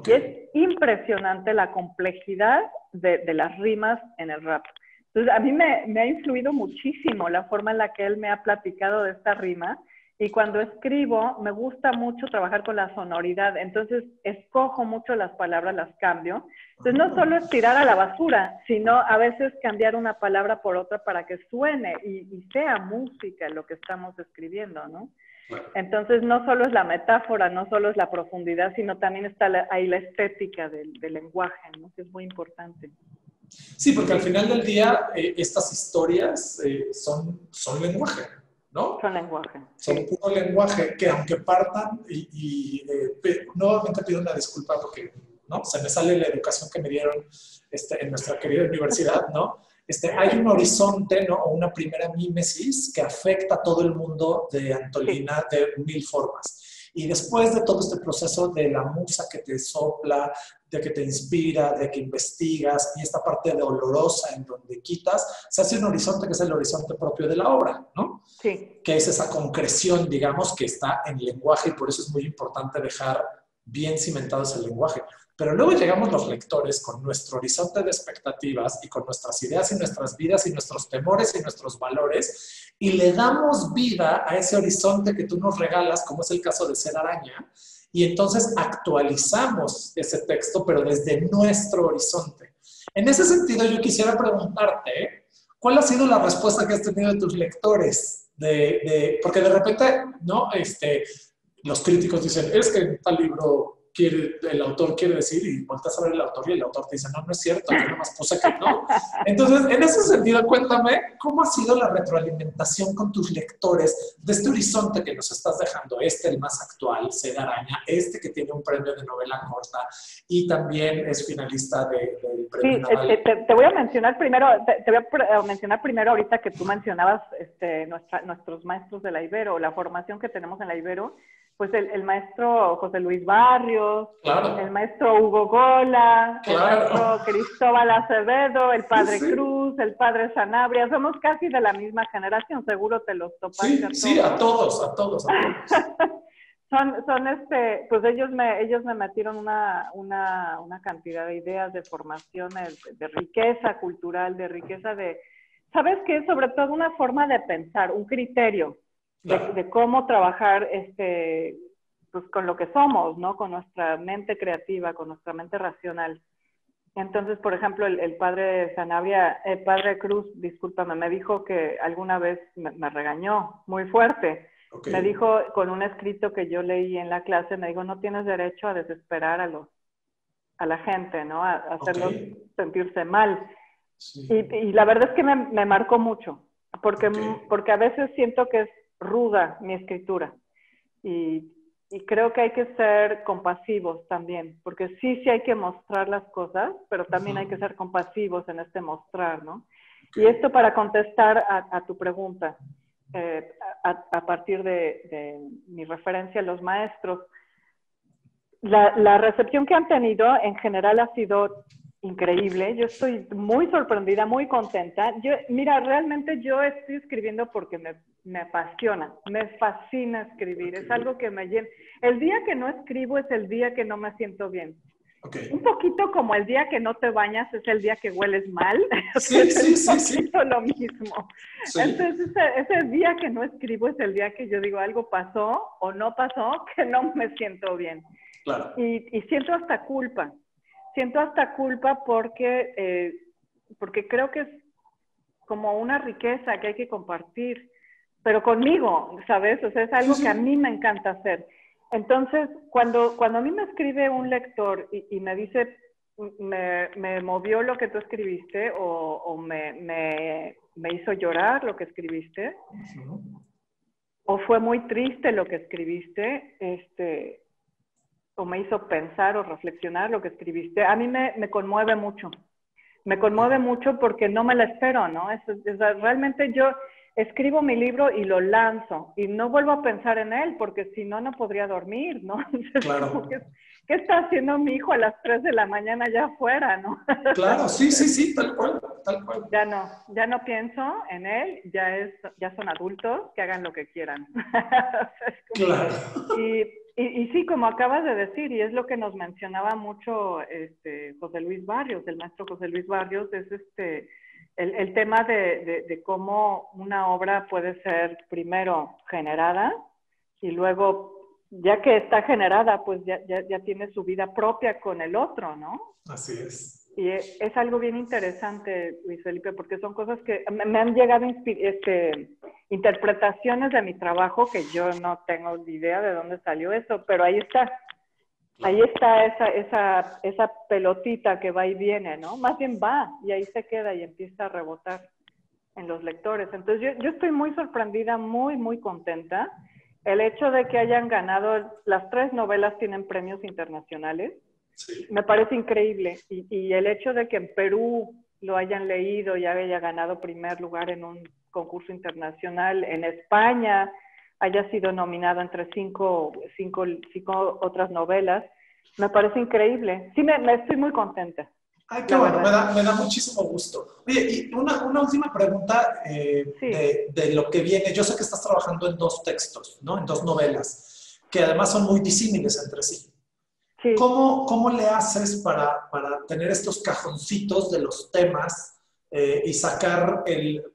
Y es impresionante la complejidad de las rimas en el rap. Entonces, a mí me ha influido muchísimo la forma en la que él me ha platicado de esta rima. Y cuando escribo, me gusta mucho trabajar con la sonoridad. Entonces, escojo mucho las palabras, las cambio. Entonces, no solo es tirar a la basura, sino a veces cambiar una palabra por otra para que suene y sea música lo que estamos escribiendo, ¿no? Entonces, no solo es la metáfora, no solo es la profundidad, sino también está ahí la estética del lenguaje, ¿no? Que es muy importante. Sí, porque al final del día estas historias son lenguaje, ¿no? Son lenguaje. Son puro lenguaje que aunque partan, nuevamente pido una disculpa porque ¿no? Se me sale la educación que me dieron en nuestra querida universidad, ¿no? Hay un horizonte, ¿no? O una primera mímesis que afecta a todo el mundo de Antolina de mil formas. Y después de todo este proceso de la musa que te sopla, de que te inspira, de que investigas, y esta parte dolorosa en donde quitas, se hace un horizonte que es el horizonte propio de la obra, ¿no? Sí. Que es esa concreción, digamos, que está en lenguaje, y por eso es muy importante dejar bien cimentado ese lenguaje. Pero luego llegamos los lectores con nuestro horizonte de expectativas y con nuestras ideas y nuestras vidas y nuestros temores y nuestros valores, y le damos vida a ese horizonte que tú nos regalas, como es el caso de Ser Araña, y entonces actualizamos ese texto, pero desde nuestro horizonte. En ese sentido, yo quisiera preguntarte, ¿cuál ha sido la respuesta que has tenido de tus lectores? Porque de repente, ¿no? Los críticos dicen, es que en tal libro el autor quiere decir, y volteas a ver el autor y el autor te dice, no, no es cierto, yo nomás puse que no. Entonces, en ese sentido, cuéntame, ¿cómo ha sido la retroalimentación con tus lectores de este horizonte que nos estás dejando? El más actual, Ser Araña, que tiene un premio de novela corta y también es finalista del premio Naval. Te voy a mencionar primero, ahorita que tú mencionabas nuestros maestros de la Ibero, la formación que tenemos en la Ibero. Pues el maestro José Luis Barrios, claro. El maestro Hugo Gola, claro. El maestro Cristóbal Acevedo, el padre Cruz, el padre Sanabria, somos casi de la misma generación, seguro te los topaste a todos. A todos. Pues ellos me metieron una cantidad de ideas, de formación, de riqueza cultural, de riqueza ¿sabes qué? Sobre todo una forma de pensar, un criterio. De cómo trabajar pues con lo que somos, ¿no? Con nuestra mente creativa, con nuestra mente racional. Entonces, por ejemplo, el padre Sanabria, el padre Cruz, discúlpame, me dijo que alguna vez me regañó muy fuerte. Okay. Me dijo, con un escrito que yo leí en la clase, me dijo, no tienes derecho a desesperar a la gente, ¿no? A hacerlos sentirse mal. Sí. Y la verdad es que me marcó mucho, porque a veces siento que es ruda mi escritura y creo que hay que ser compasivos también, porque sí hay que mostrar las cosas, pero también hay que ser compasivos en mostrar, ¿no? Y esto para contestar a tu pregunta, a partir de mi referencia a los maestros, la recepción que han tenido en general ha sido increíble. Yo estoy muy sorprendida, muy contenta. Mira, realmente yo estoy escribiendo porque me apasiona, me fascina escribir. Es algo que me llena. El día que no escribo es el día que no me siento bien. Un poquito como el día que no te bañas es el día que hueles mal. Sí. Lo mismo. Sí. Entonces, ese día que no escribo es el día que yo digo algo pasó o no pasó, que no me siento bien. Claro. Y siento hasta culpa. Siento hasta culpa porque creo que es como una riqueza que hay que compartir, pero conmigo, ¿sabes? O sea, es algo que a mí me encanta hacer. Entonces, cuando a mí me escribe un lector y me dice, me movió lo que tú escribiste o me hizo llorar lo que escribiste, o fue muy triste lo que escribiste, o me hizo pensar o reflexionar lo que escribiste, a mí me conmueve mucho. Me conmueve mucho porque no me la espero, ¿no? Realmente yo escribo mi libro y lo lanzo y no vuelvo a pensar en él porque si no, no podría dormir, ¿no? Entonces, claro. ¿Qué está haciendo mi hijo a las 3 de la mañana allá afuera, no? Claro, sí, tal cual. tal cual. Ya no pienso en él, ya son adultos, que hagan lo que quieran. Claro. Y sí, como acabas de decir, y es lo que nos mencionaba mucho José Luis Barrios, el maestro José Luis Barrios, es el tema de cómo una obra puede ser primero generada y luego, ya que está generada, pues ya tiene su vida propia con el otro, ¿no? Así es. Y es algo bien interesante, Luis Felipe, porque son cosas que me han llegado interpretaciones de mi trabajo que yo no tengo ni idea de dónde salió eso, pero ahí está. Ahí está esa pelotita que va y viene, ¿no? Más bien va y ahí se queda y empieza a rebotar en los lectores. Entonces yo estoy muy sorprendida, muy, muy contenta. El hecho de que hayan ganado, las 3 novelas tienen premios internacionales. Sí. Me parece increíble. Y el hecho de que en Perú lo hayan leído y haya ganado primer lugar en un concurso internacional, en España haya sido nominado entre 5 otras novelas, me parece increíble. Sí, me estoy muy contenta. Ay, qué bueno, me da muchísimo gusto. Oye, y una última pregunta sí. de lo que viene. Yo sé que estás trabajando en 2 textos, ¿no? En 2 novelas, que además son muy disímiles entre sí. Sí. ¿Cómo le haces para tener estos cajoncitos de los temas y sacar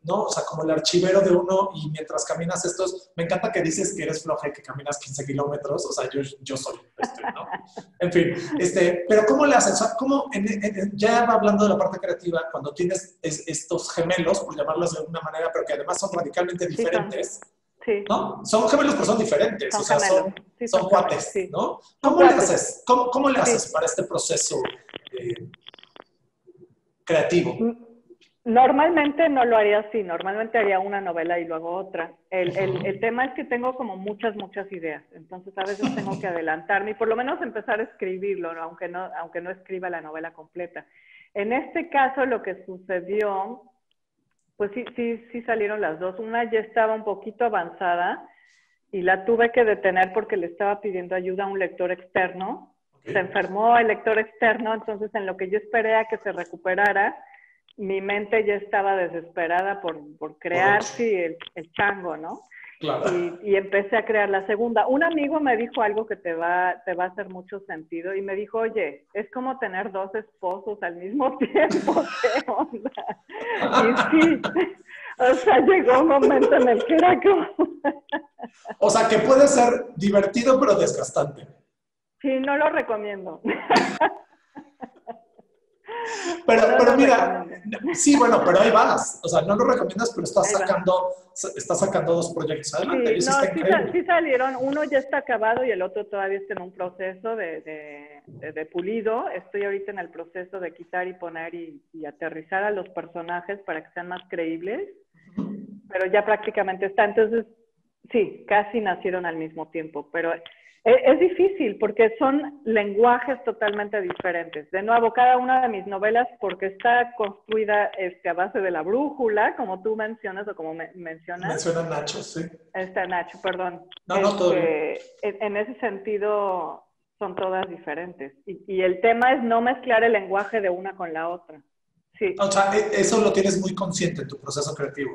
¿no? O sea, como el archivero de uno y mientras caminas estos, me encanta que dices que eres floja y que caminas 15 kilómetros, o sea, yo soy, ¿no? En fin, pero ¿cómo le haces? O sea, ¿cómo, ya hablando de la parte creativa, cuando tienes estos gemelos, por llamarlos de alguna manera, pero que además son radicalmente diferentes, sí. ¿No? Son gemelos, pero son diferentes, son, o sea, son cuates, sí. ¿No? ¿Cómo le haces? ¿Cómo le haces para este proceso creativo? Normalmente no lo haría así, normalmente haría una novela y luego otra. El tema es que tengo como muchas ideas, entonces a veces tengo que adelantarme y por lo menos empezar a escribirlo, ¿no? aunque no escriba la novela completa. En este caso lo que sucedió, pues sí salieron las 2. Una ya estaba un poquito avanzada y la tuve que detener porque le estaba pidiendo ayuda a un lector externo. Okay. Se enfermó el lector externo, entonces en lo que yo esperé a que se recuperara, mi mente ya estaba desesperada por crear, sí, el chango, ¿no? Claro. Y empecé a crear la segunda. Un amigo me dijo algo que te va a hacer mucho sentido y me dijo, oye, es como tener 2 esposos al mismo tiempo, ¿qué onda? Y sí, o sea, llegó un momento en el que era como... O sea, que puede ser divertido pero desgastante. Sí, no lo recomiendo. Pero mira, sí, bueno, pero ahí vas. O sea, no lo recomiendas, pero estás sacando 2 proyectos adelante. Sí, sí salieron. Uno ya está acabado y el otro todavía está en un proceso de pulido. Estoy ahorita en el proceso de quitar y poner y aterrizar a los personajes para que sean más creíbles. Pero ya prácticamente está. Entonces, sí, casi nacieron al mismo tiempo, pero... Es difícil porque son lenguajes totalmente diferentes. De nuevo, cada una de mis novelas, porque está construida a base de la brújula, como tú mencionas o como mencionas. Menciona Nacho, sí. Nacho, perdón. No, todo bien. En ese sentido, son todas diferentes. Y el tema es no mezclar el lenguaje de una con la otra. Sí. O sea, eso lo tienes muy consciente en tu proceso creativo.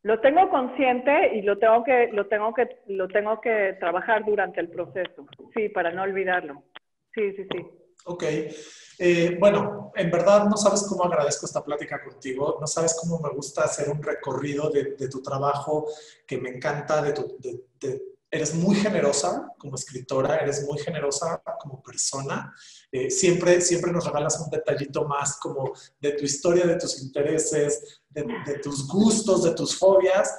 Lo tengo consciente y lo tengo que trabajar durante el proceso, sí, para no olvidarlo. Sí. Ok. Bueno, en verdad no sabes cómo agradezco esta plática contigo, no sabes cómo me gusta hacer un recorrido de tu trabajo, que me encanta, eres muy generosa como escritora, eres muy generosa como persona. Siempre nos regalas un detallito más como de tu historia, de tus intereses, de tus gustos, de tus fobias.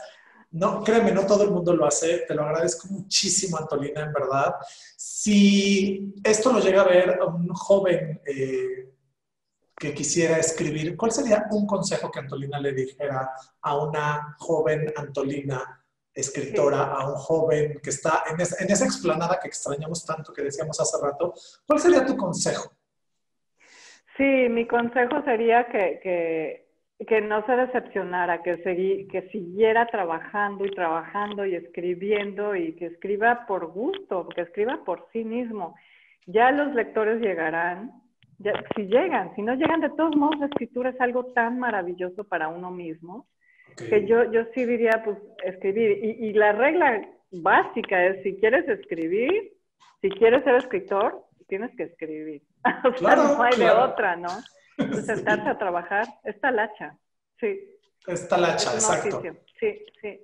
No, créeme, no todo el mundo lo hace. Te lo agradezco muchísimo, Antolina, en verdad. Si esto lo llega a ver a un joven que quisiera escribir, ¿cuál sería un consejo que Antolina le dijera a una joven Antolina escritora, a un joven que está en esa explanada que extrañamos tanto, que decíamos hace rato? ¿Cuál sería tu consejo? Sí, mi consejo sería que no se decepcionara, que siguiera trabajando y escribiendo y que escriba por gusto, que escriba por sí mismo. Ya los lectores llegarán, si no llegan, de todos modos la escritura es algo tan maravilloso para uno mismo, Okay. que yo sí diría, pues, escribir. Y la regla básica es, si quieres escribir, si quieres ser escritor, tienes que escribir. O sea, Claro, no hay de claro. otra, ¿no? De sentarse a trabajar, es talacha, sí. Es talacha, Es un exacto. oficio. Sí, sí.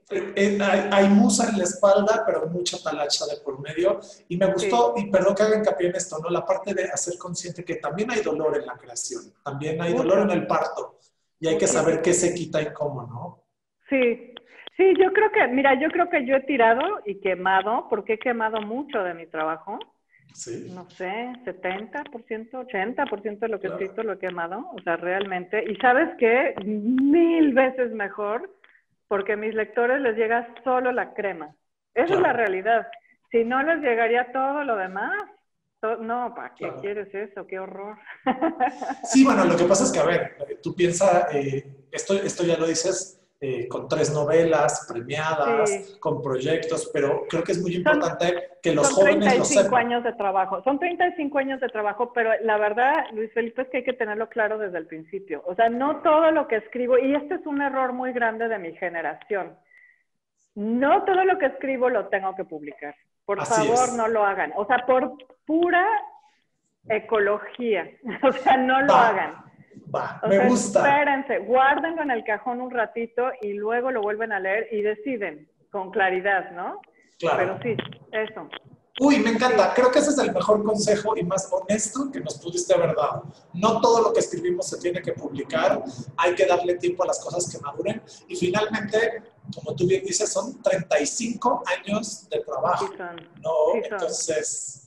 Hay musa en la espalda, pero mucha talacha de por medio. Y me gustó, y perdón que haga hincapié en esto, ¿no? La parte de hacer consciente que también hay dolor en la creación, también hay dolor en el parto, y hay que saber qué se quita y cómo, ¿no? Sí, sí, yo creo que yo he tirado y quemado, porque he quemado mucho de mi trabajo. Sí. No sé, 70%, 80% de lo que he escrito lo he quemado, o sea, realmente. Y ¿sabes qué? 1000 veces mejor, porque a mis lectores les llega solo la crema. Esa es la realidad. Si no les llegaría todo lo demás, no, ¿para qué quieres eso? ¡Qué horror! Sí, bueno, lo que pasa es que, a ver, tú piensas, esto ya lo dices, con 3 novelas premiadas, con proyectos, pero creo que es muy importante que los jóvenes lo sepan. Son 35 años de trabajo, son 35 años de trabajo, pero la verdad, Luis Felipe, es que hay que tenerlo claro desde el principio. O sea, no todo lo que escribo, y este es un error muy grande de mi generación, no todo lo que escribo lo tengo que publicar. Por favor, no lo hagan. O sea, por pura ecología. O sea, no lo hagan. Me gusta. Espérense, guárdenlo en el cajón un ratito y luego lo vuelven a leer y deciden con claridad, ¿no? Claro. Pero sí, eso. Uy, me encanta. Creo que ese es el mejor consejo y más honesto que nos pudiste haber dado. No todo lo que escribimos se tiene que publicar. Hay que darle tiempo a las cosas que maduren. Y finalmente, como tú bien dices, son 35 años de trabajo. Sí son. ¿No? Sí son. Entonces,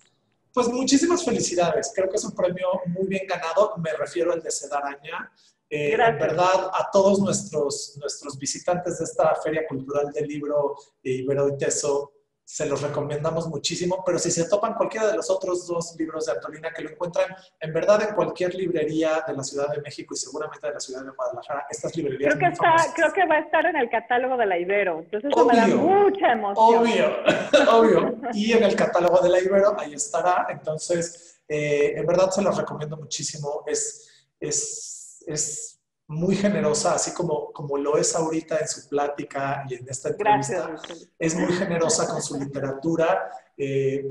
pues muchísimas felicidades. Creo que es un premio muy bien ganado. Me refiero al de Sedaraña. En verdad, a todos nuestros visitantes de esta Feria Cultural del Libro Ibero y Teso, se los recomendamos muchísimo, pero si se topan cualquiera de los otros 2 libros de Antolina, que lo encuentran en verdad en cualquier librería de la Ciudad de México y seguramente de la Ciudad de Guadalajara, estas librerías creo que va a estar en el catálogo de la Ibero, entonces eso me da mucha emoción. Obvio. Y en el catálogo de la Ibero, ahí estará. Entonces, en verdad se los recomiendo muchísimo. Es muy generosa, así como lo es ahorita en su plática y en esta entrevista. Gracias. Es muy generosa con su literatura.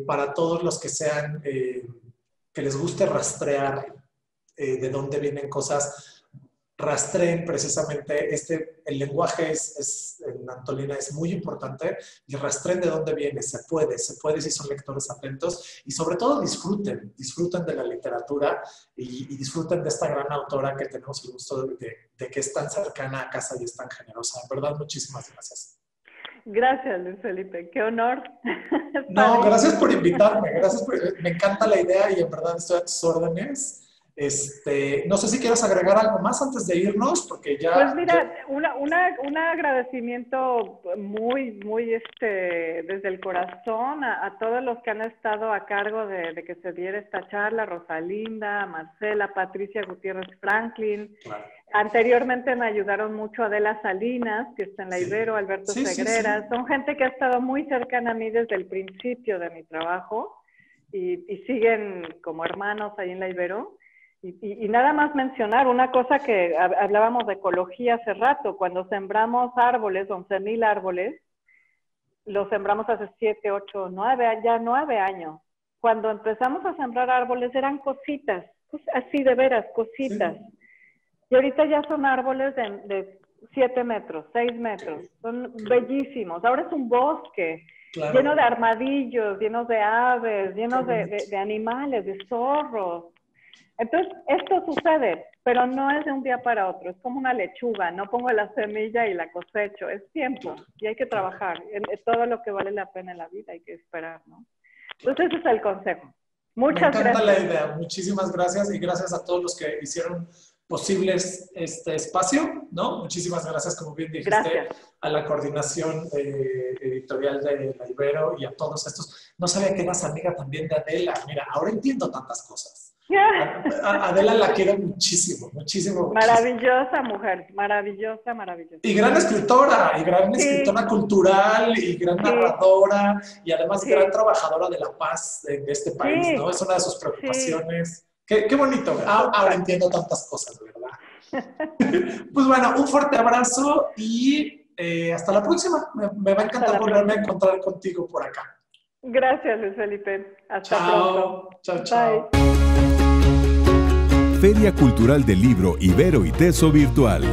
Para todos los que sean, que les guste rastrear de dónde vienen cosas, rastreen precisamente el lenguaje en Antolina es muy importante, y rastreen de dónde viene. Se puede si son lectores atentos, y sobre todo disfruten de la literatura y disfruten de esta gran autora que tenemos el gusto de que es tan cercana a casa y es tan generosa. En verdad, muchísimas gracias. Gracias, Luis Felipe, qué honor. No, gracias por invitarme, me encanta la idea y en verdad estoy a tus órdenes. No sé si quieres agregar algo más antes de irnos, porque ya... Pues mira, un agradecimiento muy desde el corazón a todos los que han estado a cargo de que se diera esta charla: Rosalinda, Marcela, Patricia Gutiérrez Franklin. Claro. Anteriormente me ayudaron mucho Adela Salinas, que está en la Ibero, Alberto Segreras. Son gente que ha estado muy cercana a mí desde el principio de mi trabajo y siguen como hermanos ahí en la Ibero. Y nada más mencionar una cosa que hablábamos de ecología hace rato. Cuando sembramos árboles, 11,000 árboles, los sembramos hace 7, 8, 9 años. Cuando empezamos a sembrar árboles eran cositas, así de veras, cositas. Sí. Y ahorita ya son árboles de 7 metros, 6 metros. Son bellísimos. Ahora es un bosque. Claro. Lleno de armadillos, llenos de aves, llenos de animales, de zorros. Entonces, esto sucede, pero no es de un día para otro. Es como una lechuga, no pongo la semilla y la cosecho. Es tiempo y hay que trabajar. Es todo lo que vale la pena en la vida, hay que esperar, ¿no? Entonces, ese es el consejo. Muchas gracias. Me encanta la idea. Muchísimas gracias, y gracias a todos los que hicieron posibles este espacio, ¿no? Muchísimas gracias, como bien dijiste, a la coordinación editorial de la Ibero y a todos estos. No sabía que eras amiga también de Adela. Mira, ahora entiendo tantas cosas. Adela la quiero muchísimo. Maravillosa mujer, maravillosa. Y gran escritora cultural, y gran narradora, y además gran trabajadora de la paz de este país, ¿no? Es una de sus preocupaciones, Qué bonito. Ahora entiendo tantas cosas, ¿verdad? Pues bueno, un fuerte abrazo y hasta la próxima. Me va a encantar volverme a encontrar contigo por acá. Gracias, Luis Felipe. Hasta pronto. Chao. Bye. Feria Cultural del Libro Ibero y Teso Virtual.